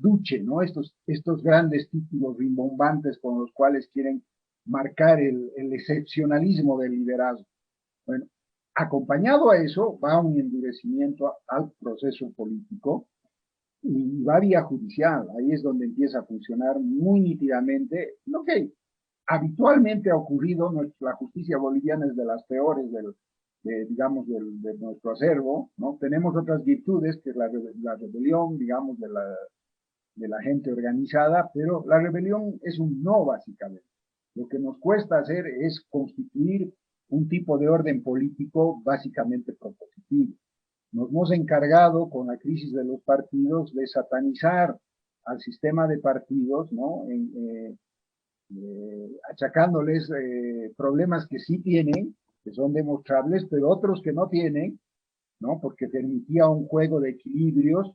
S3: Duce, ¿no? Estos grandes títulos rimbombantes con los cuales quieren marcar el excepcionalismo del liderazgo. Bueno, acompañado a eso va un endurecimiento al proceso político y va vía judicial. Ahí es donde empieza a funcionar muy nítidamente lo que habitualmente ha ocurrido. La justicia boliviana es de las peores digamos, de nuestro acervo, ¿no? Tenemos otras virtudes, que es la rebelión, digamos, de la gente organizada, pero la rebelión es un no, básicamente. Lo que nos cuesta hacer es constituir un tipo de orden político básicamente propositivo. Nos hemos encargado con la crisis de los partidos de satanizar al sistema de partidos, ¿no? Achacándoles problemas que sí tienen, que son demostrables, pero otros que no tienen, ¿no? Porque permitía un juego de equilibrios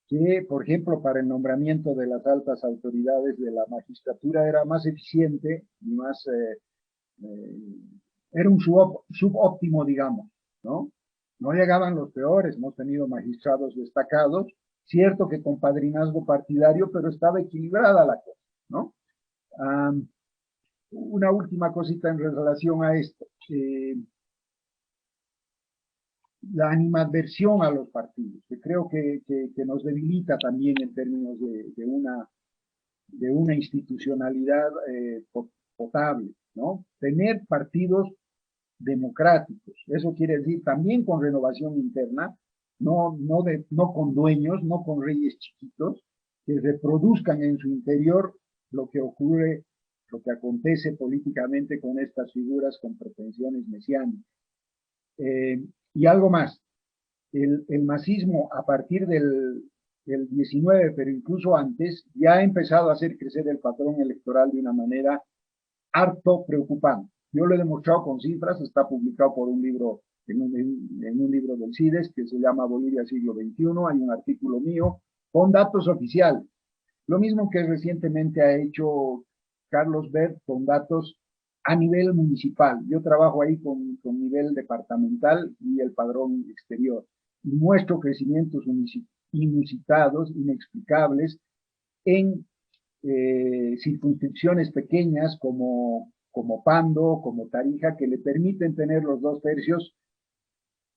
S3: que, por ejemplo, para el nombramiento de las altas autoridades de la magistratura era más eficiente y más, era un subóptimo, digamos, ¿no? No llegaban los peores, hemos tenido magistrados destacados, cierto que con padrinazgo partidario, pero estaba equilibrada la cosa, ¿no? Una última cosita en relación a esto. La animadversión a los partidos, que creo que nos debilita también en términos de una institucionalidad potable, ¿no? Tener partidos democráticos, eso quiere decir también con renovación interna, no con dueños, no con reyes chiquitos, que reproduzcan en su interior lo que ocurre, lo que acontece políticamente con estas figuras con pretensiones mesiánicas. Y algo más, el masismo a partir del 19, pero incluso antes, ya ha empezado a hacer crecer el patrón electoral de una manera harto preocupante. Yo lo he demostrado con cifras, está publicado por un libro, en un libro del CIDES que se llama Bolivia siglo XXI, hay un artículo mío con datos oficiales. Lo mismo que recientemente ha hecho Carlos Bert con datos a nivel municipal. Yo trabajo ahí con nivel departamental y el padrón exterior. Y muestro crecimientos inusitados, inexplicables, en circunscripciones pequeñas como como Pando, como Tarija, que le permiten tener los 2/3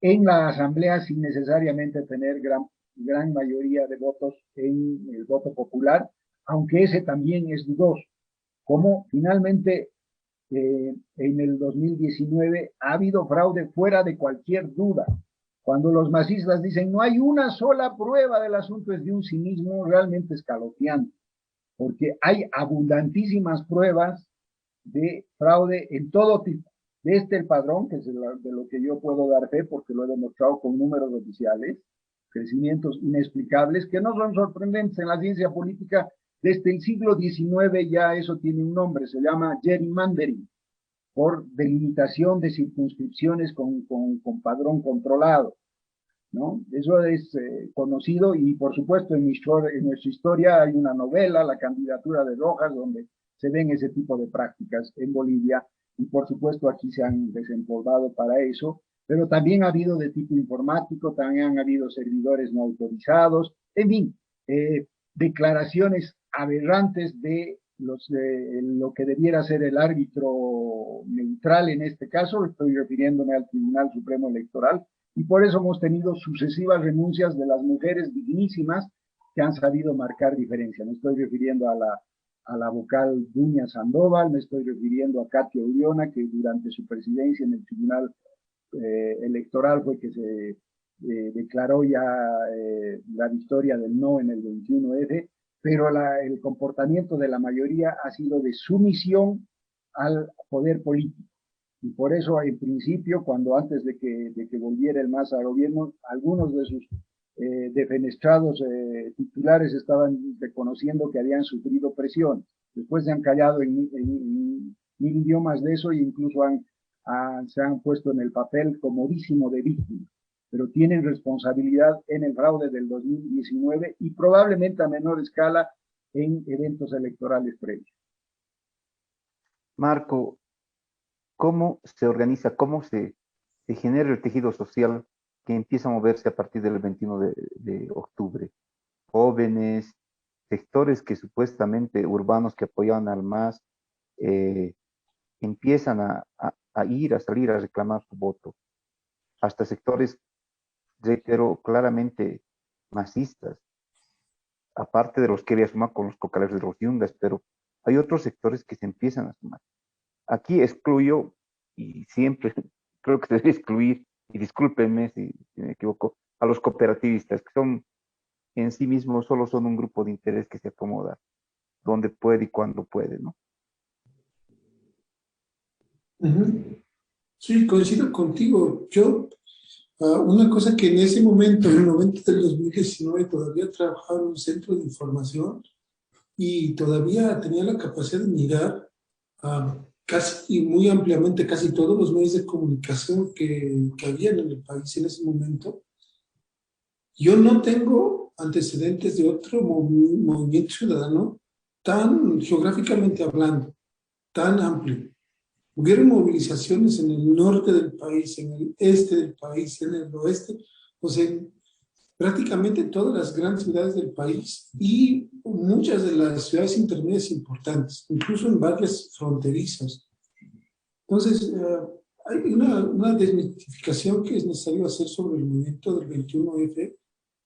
S3: en la asamblea sin necesariamente tener gran mayoría de votos en el voto popular, aunque ese también es dudoso. Como finalmente en el 2019 ha habido fraude fuera de cualquier duda. Cuando los masistas dicen no hay una sola prueba del asunto, es de un cinismo realmente escalofriante, porque hay abundantísimas pruebas de fraude en todo tipo. Desde el padrón, que es de lo que yo puedo dar fe, porque lo he demostrado con números oficiales, crecimientos inexplicables, que no son sorprendentes en la ciencia política. Desde el siglo XIX ya eso tiene un nombre, se llama gerrymandering, por delimitación de circunscripciones con padrón controlado, ¿no? Eso es conocido y por supuesto en nuestra historia hay una novela, La candidatura de Rojas, donde se ven ese tipo de prácticas en Bolivia y por supuesto aquí se han desempolvado para eso, pero también ha habido de tipo informático, también han habido servidores no autorizados, en fin, declaraciones aberrantes de lo que debiera ser el árbitro neutral en este caso, estoy refiriéndome al Tribunal Supremo Electoral, y por eso hemos tenido sucesivas renuncias de las mujeres dignísimas que han sabido marcar diferencia. Me estoy refiriendo a la vocal Duña Sandoval, me estoy refiriendo a Katia Uriona, que durante su presidencia en el Tribunal Electoral fue que se declaró ya la victoria del no en el 21F, pero el comportamiento de la mayoría ha sido de sumisión al poder político. Y por eso, en principio, cuando antes de que volviera el MAS al gobierno, algunos de sus defenestrados titulares estaban reconociendo que habían sufrido presión. Después se han callado en mil idiomas de eso e incluso se han puesto en el papel comodísimo de víctima. Pero tienen responsabilidad en el fraude del 2019 y probablemente a menor escala en eventos electorales previos.
S4: Marco, ¿cómo se organiza, cómo se genera el tejido social que empieza a moverse a partir del 21 de octubre? Jóvenes, sectores que supuestamente urbanos que apoyaban al MAS, empiezan a salir a reclamar su voto. Hasta sectores, reitero, claramente masistas, aparte de los que había sumado con los cocaleros de los yungas, pero hay otros sectores que se empiezan a sumar. Aquí excluyo, y siempre creo que se debe excluir, y discúlpenme si me equivoco, a los cooperativistas, que son en sí mismos solo son un grupo de interés que se acomoda donde puede y cuando puede, ¿no?
S5: Sí, coincido contigo. Yo, una cosa que en ese momento, en el momento del 2019, todavía trabajaba en un centro de información y todavía tenía la capacidad de mirar casi y muy ampliamente casi todos los medios de comunicación que habían en el país en ese momento. Yo no tengo antecedentes de otro movimiento ciudadano tan geográficamente hablando, tan amplio. Hubieron movilizaciones en el norte del país, en el este del país, en el oeste, o sea, prácticamente todas las grandes ciudades del país y muchas de las ciudades intermedias importantes, incluso en varias fronterizas. Entonces, hay una desmitificación que es necesario hacer sobre el movimiento del 21F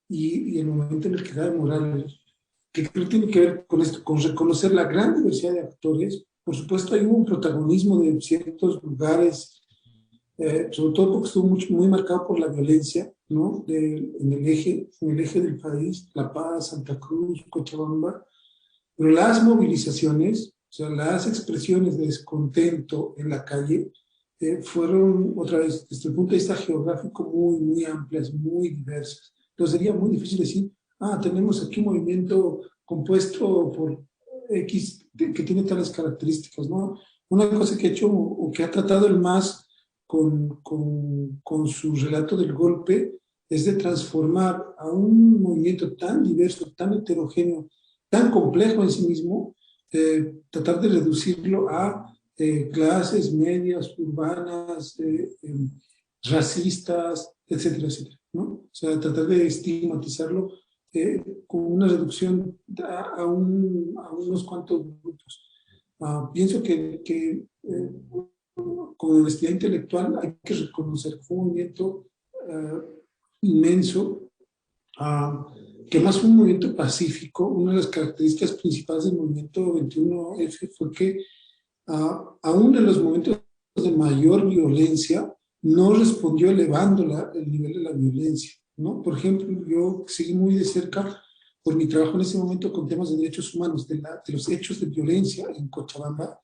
S5: y el momento en el que cae Morales, que creo que tiene que ver con esto, con reconocer la gran diversidad de actores. Por supuesto, hay un protagonismo de ciertos lugares, sobre todo porque estuvo muy marcado por la violencia, ¿no? En el eje del país, La Paz, Santa Cruz, Cochabamba, pero las movilizaciones, o sea, las expresiones de descontento en la calle, fueron, otra vez, desde el punto de vista geográfico, muy amplias, muy diversas. Entonces sería muy difícil decir, tenemos aquí un movimiento compuesto por X que tiene tales características, ¿no? Una cosa que ha hecho o que ha tratado el MAS con su relato del golpe es de transformar a un movimiento tan diverso, tan heterogéneo, tan complejo en sí mismo, tratar de reducirlo a clases medias, urbanas, racistas, etcétera, etcétera, ¿no? O sea, tratar de estigmatizarlo con una reducción a unos cuantos grupos. Pienso que con honestidad intelectual hay que reconocer que fue un movimiento inmenso, que más fue un movimiento pacífico. Una de las características principales del movimiento 21F fue que aún en los momentos de mayor violencia no respondió elevando el nivel de la violencia, ¿no? Por ejemplo, yo seguí muy de cerca por mi trabajo en ese momento con temas de derechos humanos, de los hechos de violencia en Cochabamba,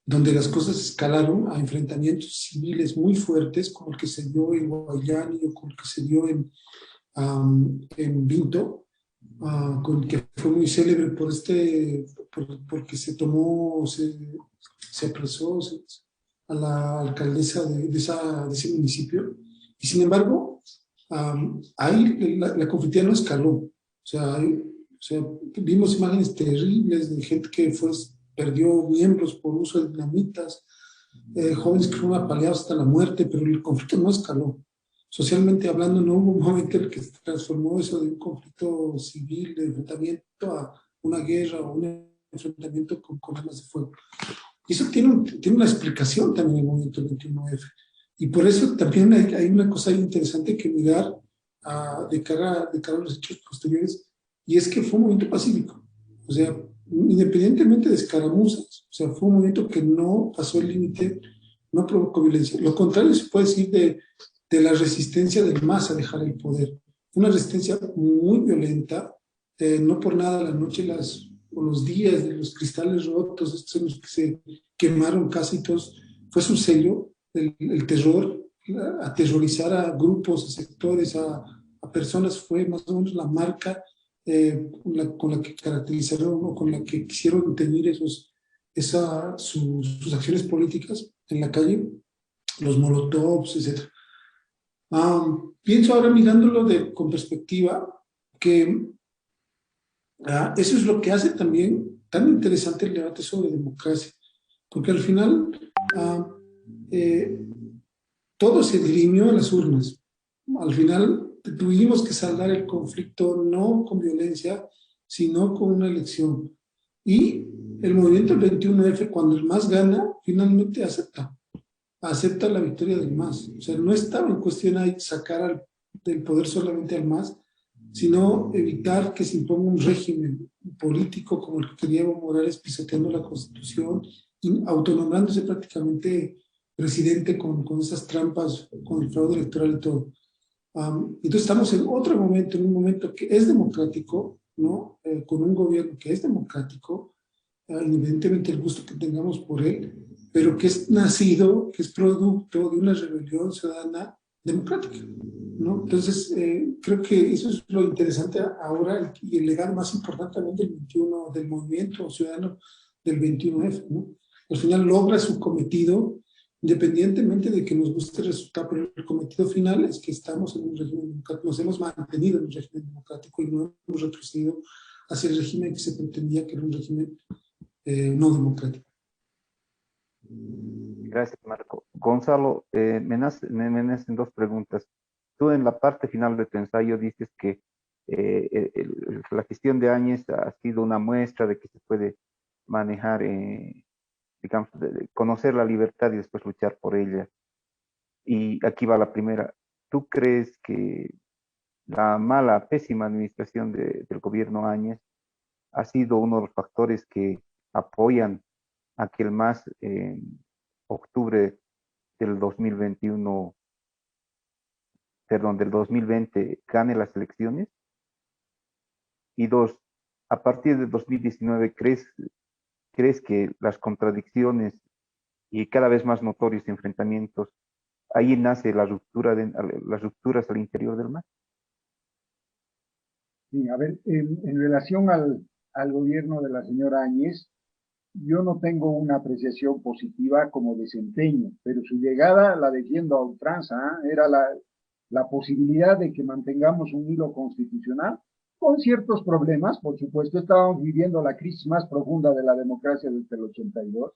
S5: donde las cosas escalaron a enfrentamientos civiles muy fuertes, como el que se dio en Guayani o como el que se dio en Vinto, que fue muy célebre porque se tomó, se apresó a la alcaldesa de ese municipio. Y sin embargo, ahí la conflictividad no escaló. O sea, vimos imágenes terribles de gente que perdió miembros por uso de dinamitas, jóvenes que fueron apaleados hasta la muerte, pero el conflicto no escaló. Socialmente hablando, no hubo un momento en el que se transformó eso de un conflicto civil, de enfrentamiento a una guerra o un enfrentamiento con armas de fuego. Y eso tiene una explicación también en el movimiento 21F. Y por eso también hay una cosa interesante que mirar de cara a los hechos posteriores, y es que fue un movimiento pacífico. O sea, independientemente de escaramuzas, o sea, fue un movimiento que no pasó el límite, no provocó violencia. Lo contrario se puede decir de la resistencia del MAS a dejar el poder. Una resistencia muy violenta, no por nada la noche o los días de los cristales rotos, estos en los que se quemaron casi todos, fue su sello, el terror, aterrorizar a grupos, a sectores, a personas, fue más o menos la marca con la que caracterizaron o con la que quisieron tener sus acciones políticas en la calle, los molotovs, etc. Pienso ahora mirándolo con perspectiva que eso es lo que hace también tan interesante el debate sobre democracia, porque al final todo se dirimió a las urnas. Al final tuvimos que saldar el conflicto no con violencia, sino con una elección. Y el movimiento 21F, cuando el MAS gana, finalmente acepta la victoria del MAS. O sea, no estaba en cuestión ahí sacar del poder solamente al MAS, sino evitar que se imponga un régimen político como el que quería Evo Morales, pisoteando la Constitución y autonombrándose prácticamente presidente con esas trampas, con el fraude electoral y todo. Entonces estamos en otro momento, en un momento que es democrático, ¿no? Con un gobierno que es democrático, independientemente del gusto que tengamos por él, pero que es nacido, que es producto de una rebelión ciudadana democrática, ¿no? Entonces, creo que eso es lo interesante ahora y el legado más importante también del movimiento ciudadano del 21F, ¿no? Al final logra su cometido, independientemente de que nos guste el resultado, pero el cometido final es que estamos en un régimen democrático, nos hemos mantenido en un régimen democrático y no hemos retrocedido hacia el régimen que se pretendía que era un régimen no democrático.
S4: Gracias, Marco. Gonzalo, me nacen dos preguntas. Tú en la parte final de tu ensayo dices que la gestión de Áñez ha sido una muestra de que se puede manejar, digamos, de conocer la libertad y después luchar por ella. Y aquí va la primera. ¿Tú crees que la mala, pésima administración del gobierno Áñez ha sido uno de los factores que apoyan a que el MAS en octubre del 2021, perdón, del 2020 gane las elecciones? Y dos, a partir de 2019, ¿crees que las contradicciones y cada vez más notorios enfrentamientos, ahí nace las rupturas al interior del MAS?
S3: Sí, a ver, en relación al gobierno de la señora Áñez, yo no tengo una apreciación positiva como desempeño, pero su llegada la defiendo a ultranza, ¿eh? Era la posibilidad de que mantengamos un hilo constitucional con ciertos problemas, por supuesto. Estábamos viviendo la crisis más profunda de la democracia desde el 82,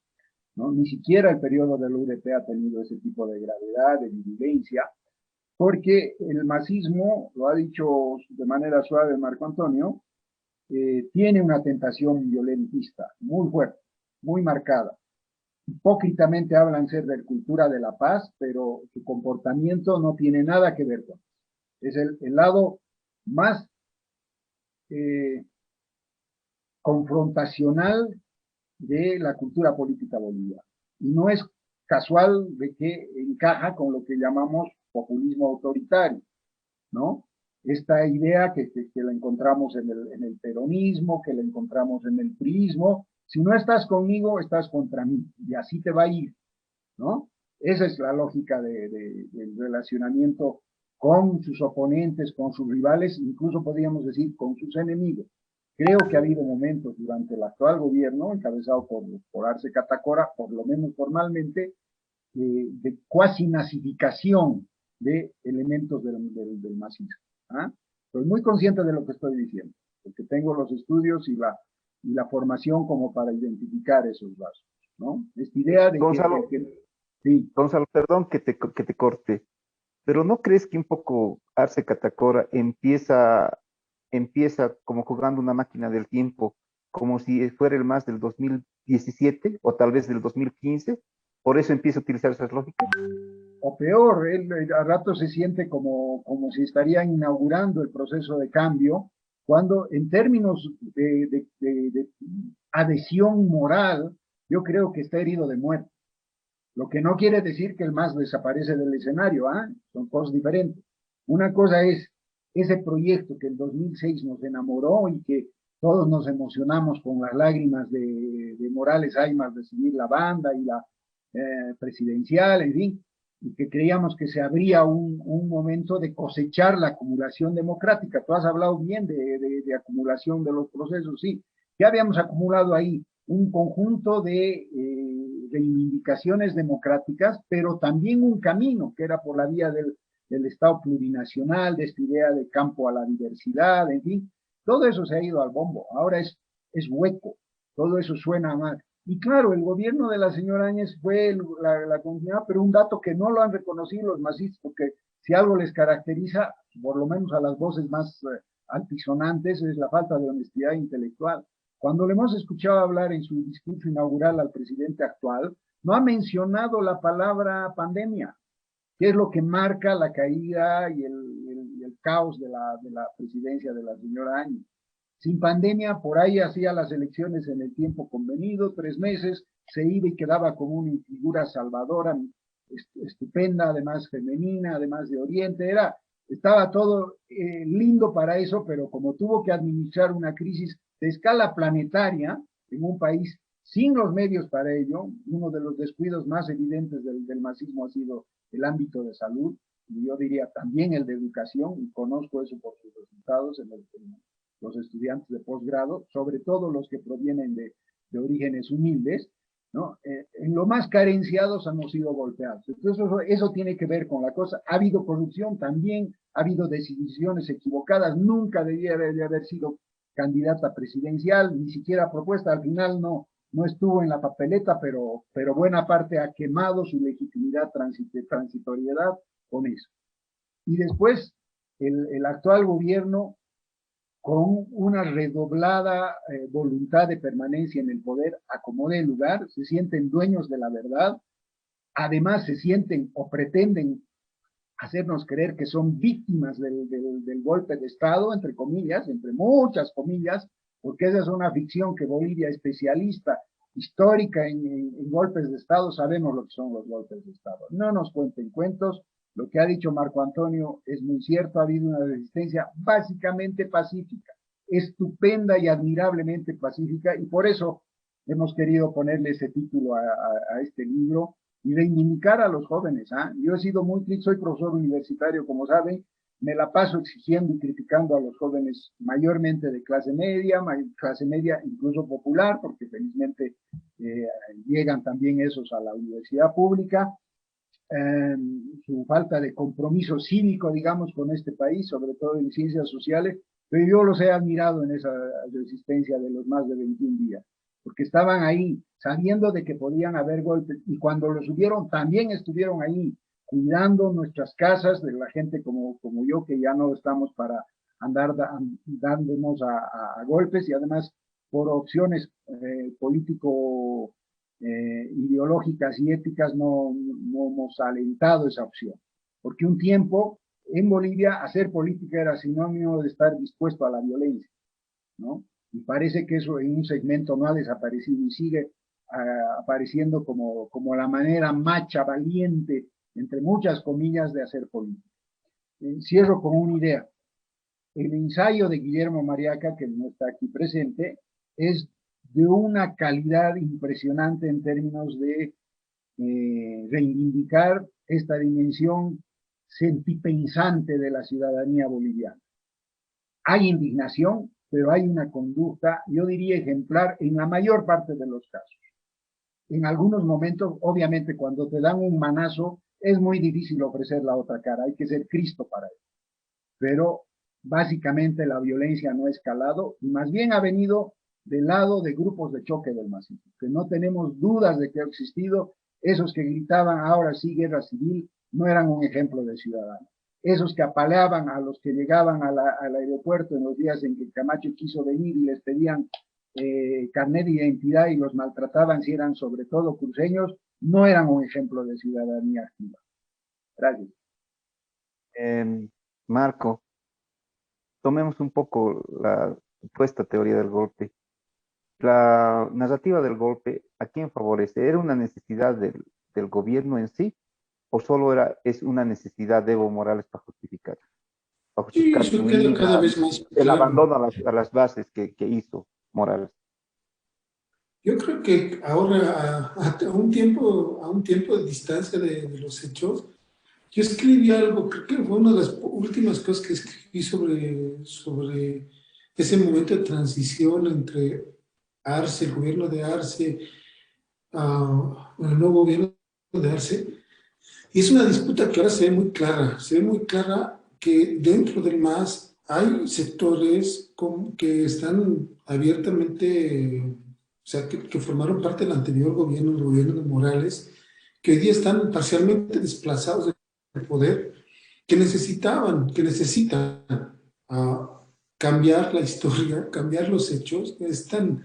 S3: ¿no? Ni siquiera el periodo del UDP ha tenido ese tipo de gravedad, de virulencia, porque el masismo, lo ha dicho de manera suave Marco Antonio, tiene una tentación violentista muy fuerte, muy marcada. Hipócritamente hablan ser de cultura de la paz, pero su comportamiento no tiene nada que ver con eso. Es el lado más confrontacional de la cultura política boliviana. Y no es casual de que encaja con lo que llamamos populismo autoritario, ¿no? Esta idea que la encontramos en el peronismo, que la encontramos en el priismo, si no estás conmigo, estás contra mí, y así te va a ir, ¿no? Esa es la lógica del relacionamiento con sus oponentes, con sus rivales, incluso podríamos decir con sus enemigos. Creo que ha habido momentos durante el actual gobierno, encabezado por Arce Catacora, por lo menos formalmente, de cuasi nazificación de elementos del masismo. ¿Ah? Estoy muy consciente de lo que estoy diciendo, porque tengo los estudios y la formación como para identificar esos lazos, ¿no? Esta idea de
S4: Gonzalo,
S3: sí.
S4: Gonzalo, perdón que te corte, pero ¿no crees que un poco Arce Catacora empieza como jugando una máquina del tiempo, como si fuera el más del 2017 o tal vez del 2015? ¿Por eso empieza a utilizar esas lógicas?
S3: O peor, él a rato se siente como si estaría inaugurando el proceso de cambio, cuando en términos de adhesión moral, yo creo que está herido de muerte. Lo que no quiere decir que el MAS desaparece del escenario, ¿ah? Son cosas diferentes. Una cosa es ese proyecto que en 2006 nos enamoró y que todos nos emocionamos con las lágrimas de Morales Aymas de seguir la banda y la presidencial, en fin, y que creíamos que se abría un momento de cosechar la acumulación democrática. Tú has hablado bien de acumulación de los procesos, sí. Ya habíamos acumulado ahí un conjunto de reivindicaciones democráticas, pero también un camino que era por la vía del Estado plurinacional, de esta idea de campo a la diversidad, en fin. Todo eso se ha ido al bombo. Ahora es hueco. Todo eso suena mal. Y claro, el gobierno de la señora Áñez fue la continuidad, pero un dato que no lo han reconocido los masistas, porque si algo les caracteriza, por lo menos a las voces más altisonantes, es la falta de honestidad intelectual. Cuando le hemos escuchado hablar en su discurso inaugural al presidente actual, no ha mencionado la palabra pandemia, que es lo que marca la caída y el caos de la presidencia de la señora Áñez. Sin pandemia, por ahí hacía las elecciones en el tiempo convenido, 3 meses, se iba y quedaba como una figura salvadora, estupenda, además femenina, además de Oriente, estaba todo lindo para eso, pero como tuvo que administrar una crisis de escala planetaria en un país sin los medios para ello, uno de los descuidos más evidentes del masismo ha sido el ámbito de salud, y yo diría también el de educación, y conozco eso por sus resultados en los estudiantes de posgrado, sobre todo los que provienen de orígenes humildes, ¿no? En lo más carenciados hemos sido golpeados. Entonces eso tiene que ver con la cosa. Ha habido corrupción también, ha habido decisiones equivocadas, nunca debía de haber sido candidata presidencial, ni siquiera propuesta, al final no estuvo en la papeleta, pero buena parte ha quemado su legitimidad, transitoriedad con eso. Y después el actual gobierno, con una redoblada voluntad de permanencia en el poder, acomode el lugar, se sienten dueños de la verdad, además se sienten o pretenden hacernos creer que son víctimas del golpe de Estado, entre comillas, entre muchas comillas, porque esa es una ficción que Bolivia, especialista, histórica en golpes de Estado, sabemos lo que son los golpes de Estado. No nos cuenten cuentos. Lo que ha dicho Marco Antonio es muy cierto, ha habido una resistencia básicamente pacífica, estupenda y admirablemente pacífica, y por eso hemos querido ponerle ese título a este libro y reivindicar a los jóvenes. Yo he sido muy crítico, soy profesor universitario, como saben, me la paso exigiendo y criticando a los jóvenes mayormente de clase media incluso popular, porque felizmente llegan también esos a la universidad pública. Su falta de compromiso cívico, digamos, con este país, sobre todo en ciencias sociales, pero yo los he admirado en esa resistencia de los más de 21 días, porque estaban ahí sabiendo de que podían haber golpes, y cuando los hubieron, también estuvieron ahí cuidando nuestras casas, de la gente como yo, que ya no estamos para andar dándonos a golpes, y además por opciones político-ideológicas y éticas no hemos alentado esa opción. Porque un tiempo en Bolivia hacer política era sinónimo de estar dispuesto a la violencia, ¿no? Y parece que eso en un segmento no ha desaparecido y sigue apareciendo como la manera macha, valiente, entre muchas comillas, de hacer política. Cierro con una idea. El ensayo de Guillermo Mariaca, que no está aquí presente, es de una calidad impresionante en términos de reivindicar esta dimensión sentipensante de la ciudadanía boliviana. Hay indignación, pero hay una conducta, yo diría, ejemplar en la mayor parte de los casos. En algunos momentos, obviamente, cuando te dan un manazo, es muy difícil ofrecer la otra cara, hay que ser Cristo para ello. Pero básicamente la violencia no ha escalado y más bien ha venido del lado de grupos de choque del macizo, que no tenemos dudas de que ha existido. Esos que gritaban ahora sí guerra civil no eran un ejemplo de ciudadano. Esos que apaleaban a los que llegaban al aeropuerto en los días en que Camacho quiso venir y les pedían carnet de identidad y los maltrataban si eran sobre todo cruceños, no eran un ejemplo de ciudadanía activa. Gracias.
S4: Marco, tomemos un poco la supuesta teoría del golpe. La narrativa del golpe, ¿a quién favorece? ¿Era una necesidad del gobierno en sí o solo es una necesidad de Evo Morales para justificar?
S5: Sí, eso queda cada vez más
S4: el
S5: claro.
S4: abandono a las bases que hizo Morales.
S5: Yo creo que ahora, a un tiempo de distancia de los hechos, yo escribí algo, creo que fue una de las últimas cosas que escribí sobre ese momento de transición entre Arce, el gobierno de Arce, el nuevo gobierno de Arce. Y es una disputa que ahora se ve muy clara que dentro del MAS hay sectores que están abiertamente, o sea, que formaron parte del anterior gobierno, el gobierno de Morales, que hoy día están parcialmente desplazados del poder, que necesitan cambiar la historia, cambiar los hechos, necesitan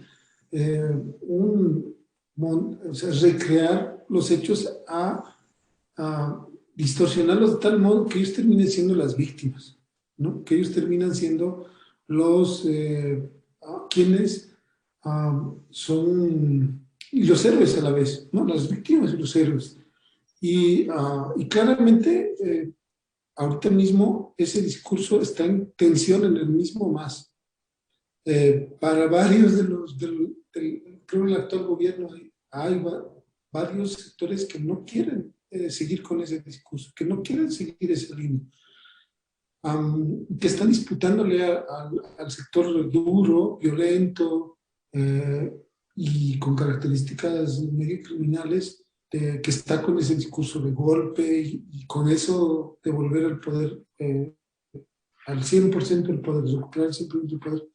S5: recrear los hechos a distorsionarlos de tal modo que ellos terminen siendo las víctimas, ¿no? Que ellos terminan siendo los quienes son y los héroes a la vez, ¿no? Las víctimas y los héroes. Y claramente ahorita mismo ese discurso está en tensión en el mismo MAS. Para varios creo en el actual gobierno hay varios sectores que no quieren seguir con ese discurso, que no quieren seguir ese línea, que están disputándole al sector duro, violento y con características medio criminales, que está con ese discurso de golpe y con eso de volver al poder, al 100% el poder, recuperar el 100% el poder.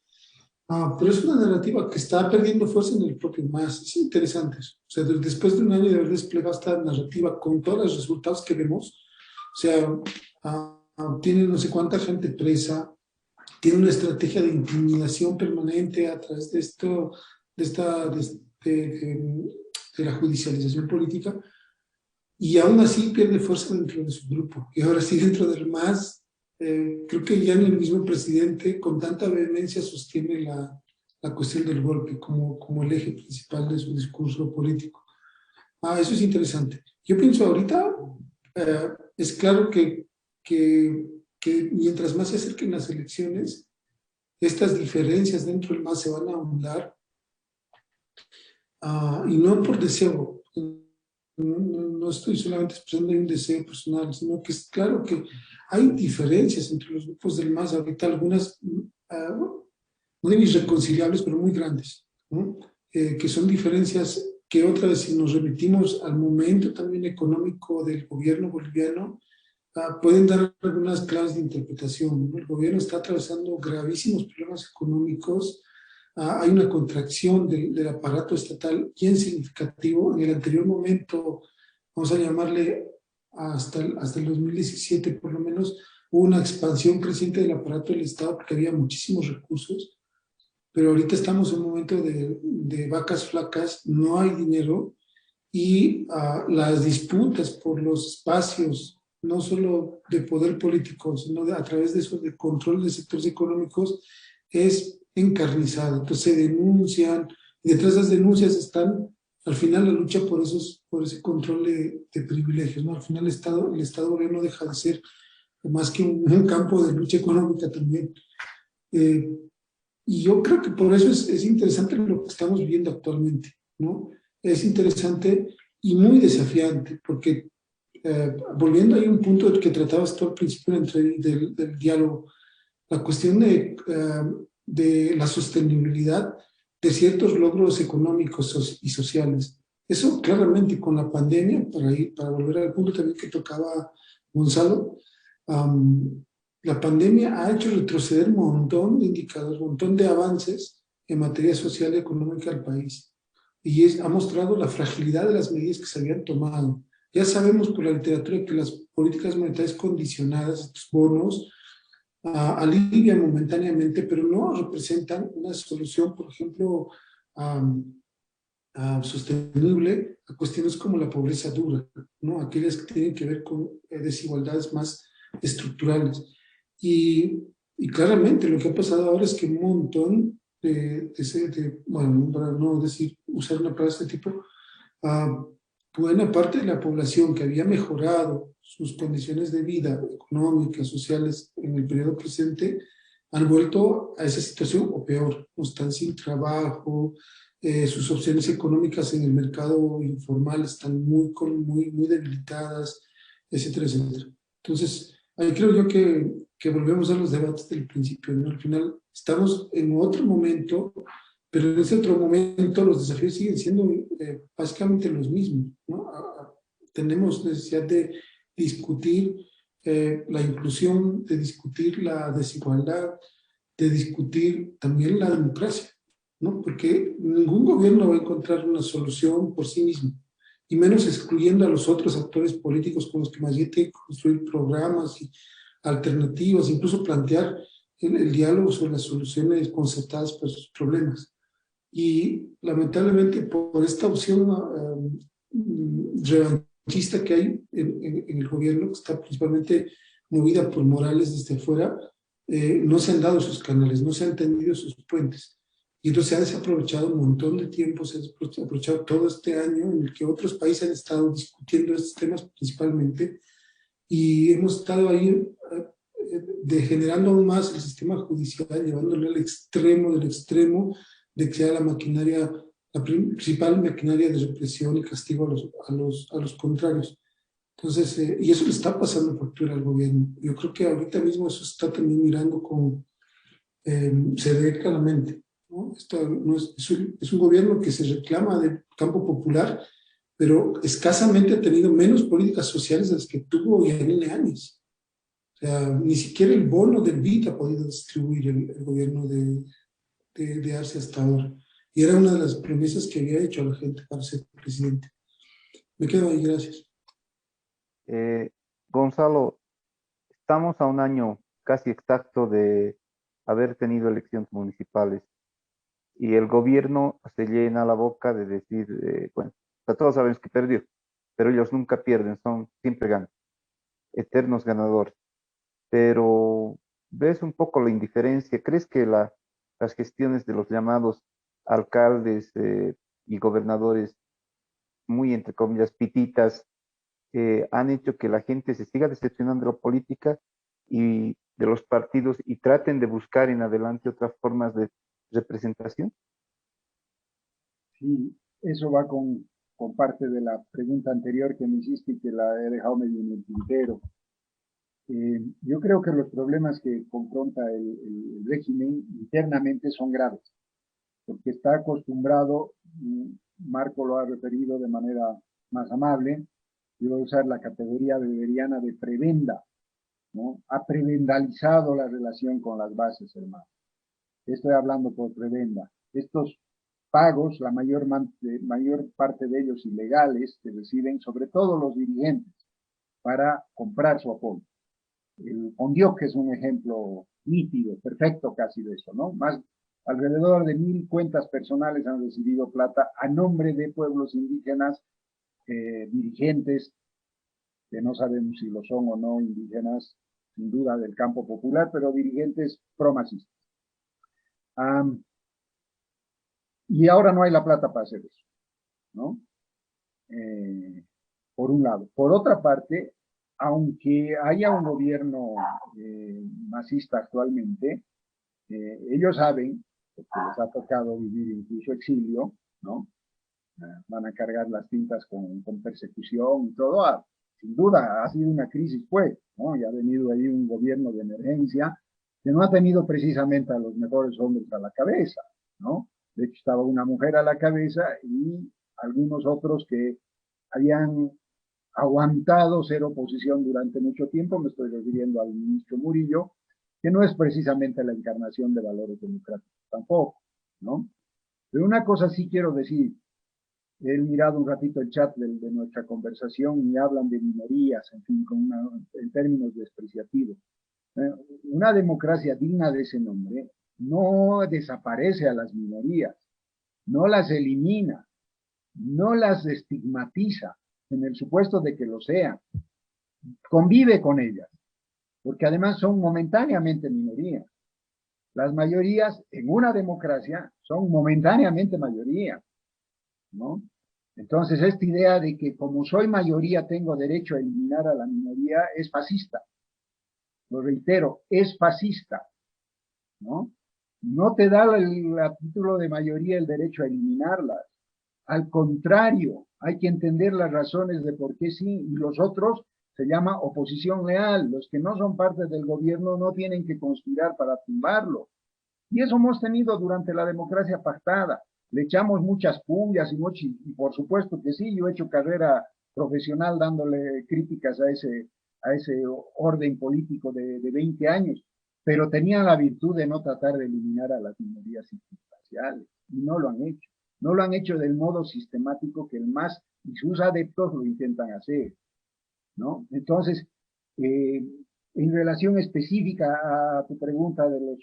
S5: Pero es una narrativa que está perdiendo fuerza en el propio MAS. Es interesante eso. O sea, después de un año de haber desplegado esta narrativa con todos los resultados que vemos, o sea, tiene no sé cuánta gente presa, tiene una estrategia de intimidación permanente a través de esto, de la judicialización política, y aún así pierde fuerza dentro de su grupo. Y ahora sí, dentro del MAS, creo que ya ni el mismo presidente con tanta vehemencia sostiene la cuestión del golpe como el eje principal de su discurso político. Eso es interesante. Yo pienso ahorita, es claro que mientras más se acerquen las elecciones, estas diferencias dentro del MAS se van a ahondar, y no por deseo. No estoy solamente expresando un deseo personal, sino que es claro que hay diferencias entre los grupos del MAS ahorita, algunas no digo irreconciliables, pero muy grandes, ¿no? Que son diferencias que otra vez, si nos remitimos al momento también económico del gobierno boliviano, pueden dar algunas claves de interpretación, ¿no? El gobierno está atravesando gravísimos problemas económicos, hay una contracción del aparato estatal bien significativo. En el anterior momento, vamos a llamarle hasta el 2017 por lo menos, hubo una expansión creciente del aparato del Estado porque había muchísimos recursos, pero ahorita estamos en un momento de vacas flacas, no hay dinero y las disputas por los espacios, no solo de poder político, sino a través de eso, de control de sectores económicos, es encarnizada. Entonces se denuncian, y detrás de esas denuncias están, al final, la lucha por ese control de privilegios, ¿no? Al final el Estado no deja de ser más que un campo de lucha económica también. Y yo creo que por eso es interesante lo que estamos viviendo actualmente, ¿no? Es interesante y muy desafiante, porque volviendo a un punto que tratabas tú al principio del diálogo, la cuestión de la sostenibilidad de ciertos logros económicos y sociales. Eso claramente con la pandemia, para volver al punto también que tocaba Gonzalo, la pandemia ha hecho retroceder un montón de indicadores, un montón de avances en materia social y económica del país. Y ha mostrado la fragilidad de las medidas que se habían tomado. Ya sabemos por la literatura que las políticas monetarias condicionadas, estos bonos, alivian momentáneamente, pero no representan una solución, por ejemplo, sostenible a cuestiones como la pobreza dura, ¿no? Aquellas que tienen que ver con desigualdades más estructurales. Y claramente lo que ha pasado ahora es que un montón bueno, para no decir, usar una palabra de este tipo, buena parte de la población que había mejorado sus condiciones de vida económicas, sociales en el periodo presente, han vuelto a esa situación o peor, no están sin trabajo, sus opciones económicas en el mercado informal están muy debilitadas, etcétera, etcétera. Entonces, ahí creo yo que volvemos a los debates del principio, ¿no? Al final estamos en otro momento, pero en ese otro momento los desafíos siguen siendo básicamente los mismos, ¿no? Tenemos necesidad de discutir la inclusión, de discutir la desigualdad, de discutir también la democracia, ¿no? Porque ningún gobierno va a encontrar una solución por sí mismo, y menos excluyendo a los otros actores políticos con los que más bien tiene que construir programas y alternativas, incluso plantear el diálogo sobre las soluciones concertadas para sus problemas. Y lamentablemente por esta opción revanchista que hay en el gobierno, que está principalmente movida por Morales desde afuera, no se han dado sus canales, no se han tendido sus puentes. Y entonces se ha desaprovechado un montón de tiempo, se ha desaprovechado todo este año en el que otros países han estado discutiendo estos temas principalmente, y hemos estado ahí degenerando aún más el sistema judicial, llevándolo al extremo del extremo, de que sea la maquinaria, la principal maquinaria de represión y castigo a los contrarios. Entonces, y eso le está pasando factura al gobierno. Yo creo que ahorita mismo eso está también mirando se ve claramente, ¿no? Esto no es un gobierno que se reclama del campo popular, pero escasamente ha tenido menos políticas sociales de las que tuvo Yanine Áñez. O sea, ni siquiera el bono del BID ha podido distribuir el gobierno de Arce hasta ahora. Y era una de las promesas que había hecho a la gente para ser presidente. Me quedo ahí, gracias.
S4: Gonzalo, estamos a un año casi exacto de haber tenido elecciones municipales y el gobierno se llena la boca de decir, bueno, todos sabemos que perdió, pero ellos nunca pierden, siempre ganan, eternos ganadores. Pero ves un poco la indiferencia. ¿Crees que las gestiones de los llamados alcaldes y gobernadores, muy entre comillas, pititas, han hecho que la gente se siga decepcionando de la política y de los partidos y traten de buscar en adelante otras formas de representación?
S3: Sí, eso va con parte de la pregunta anterior que me hiciste y que la he dejado medio en el tintero. Yo creo que los problemas que confronta el régimen internamente son graves, porque está acostumbrado, Marco lo ha referido de manera más amable, yo voy a usar la categoría beberiana de prebenda, ¿no? Ha prebendalizado la relación con las bases, hermano. Estoy hablando por prebenda. Estos pagos, la mayor parte de ellos ilegales, que reciben sobre todo los dirigentes para comprar su apoyo. el Ondioque es un ejemplo nítido, perfecto casi de eso, ¿no? Más, alrededor de 1000 cuentas personales han recibido plata a nombre de pueblos indígenas, dirigentes, que no sabemos si lo son o no indígenas, sin duda del campo popular, pero dirigentes pro-masistas. Y ahora no hay la plata para hacer eso, ¿no? Por un lado. Por otra parte, aunque haya un gobierno masista actualmente, ellos saben, porque les ha tocado vivir incluso exilio, ¿no? Van a cargar las tintas con persecución y todo. Sin duda, ha sido una crisis, pues, ¿no? Y ha venido ahí un gobierno de emergencia que no ha tenido precisamente a los mejores hombres a la cabeza, ¿no? De hecho, estaba una mujer a la cabeza y algunos otros que habían aguantado ser oposición durante mucho tiempo. Me estoy refiriendo al ministro Murillo, que no es precisamente la encarnación de valores democráticos tampoco, ¿no? Pero una cosa sí quiero decir. He mirado un ratito el chat de nuestra conversación y hablan de minorías, en fin, en términos despreciativos. Una democracia digna de ese nombre no desaparece a las minorías, no las elimina, no las estigmatiza, en el supuesto de que lo sean. Convive con ellas, porque además son momentáneamente minorías. Las mayorías en una democracia son momentáneamente mayoría, ¿no? Entonces, esta idea de que como soy mayoría tengo derecho a eliminar a la minoría es fascista. Lo reitero, es fascista, ¿no? No te da a título de mayoría el derecho a eliminarlas. Al contrario, hay que entender las razones de por qué sí, y los otros se llama oposición leal. Los que no son parte del gobierno no tienen que conspirar para tumbarlo. Y eso hemos tenido durante la democracia pactada. Le echamos muchas cumbias y por supuesto que sí, yo he hecho carrera profesional dándole críticas a ese orden político de 20 años, pero tenían la virtud de no tratar de eliminar a las minorías circunstanciales, y no lo han hecho. No lo han hecho del modo sistemático que el MAS y sus adeptos lo intentan hacer, ¿no? Entonces, en relación específica a tu pregunta de los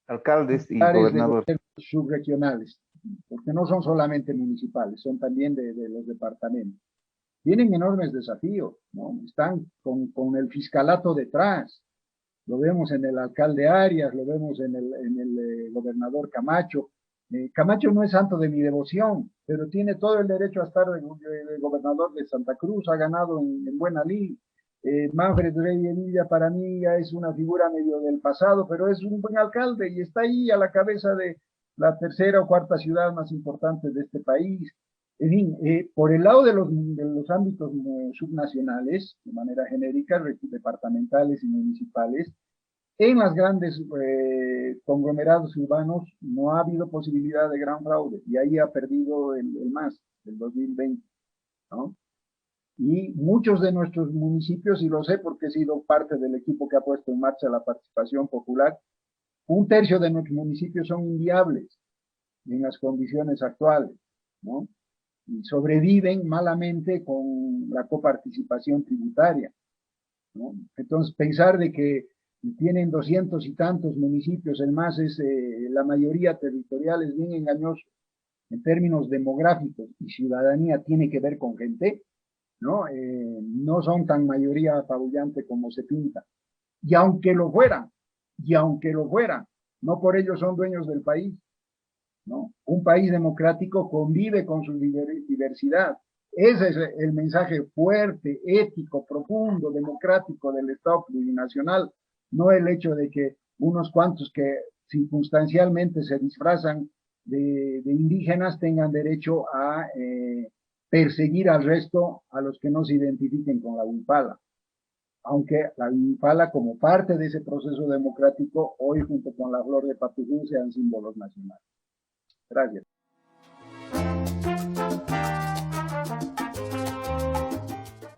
S4: alcaldes y gobernadores
S3: subregionales, porque no son solamente municipales, son también de los departamentos. Tienen enormes desafíos, ¿no? Están con el fiscalato detrás. Lo vemos en el alcalde Arias, lo vemos en el gobernador Camacho. Camacho no es santo de mi devoción, pero tiene todo el derecho a estar el gobernador de Santa Cruz, ha ganado en buena lid. Manfred Reyes para mí ya es una figura medio del pasado, pero es un buen alcalde y está ahí a la cabeza de la tercera o cuarta ciudad más importante de este país. En fin, por el lado de los ámbitos subnacionales, de manera genérica, departamentales y municipales, en las grandes conglomerados urbanos no ha habido posibilidad de gran fraude y ahí ha perdido el MAS del 2020, ¿no? Y muchos de nuestros municipios, y lo sé porque he sido parte del equipo que ha puesto en marcha la participación popular, 1/3 de nuestros municipios son inviables en las condiciones actuales, ¿no? Y sobreviven malamente con la coparticipación tributaria, ¿no? Entonces, pensar de que tienen 200 y tantos municipios, el MAS es la mayoría territorial, es bien engañoso. En términos demográficos y ciudadanía tiene que ver con gente, ¿no? No son tan mayoría apabullante como se pinta. Y aunque lo fueran, no por ello son dueños del país, ¿no? Un país democrático convive con su diversidad. Ese es el mensaje fuerte, ético, profundo, democrático del Estado plurinacional, no el hecho de que unos cuantos que circunstancialmente se disfrazan de indígenas tengan derecho a perseguir al resto, a los que no se identifiquen con la Huipala. Aunque la Huipala, como parte de ese proceso democrático, hoy junto con la flor de Patugú sean símbolos nacionales. Gracias.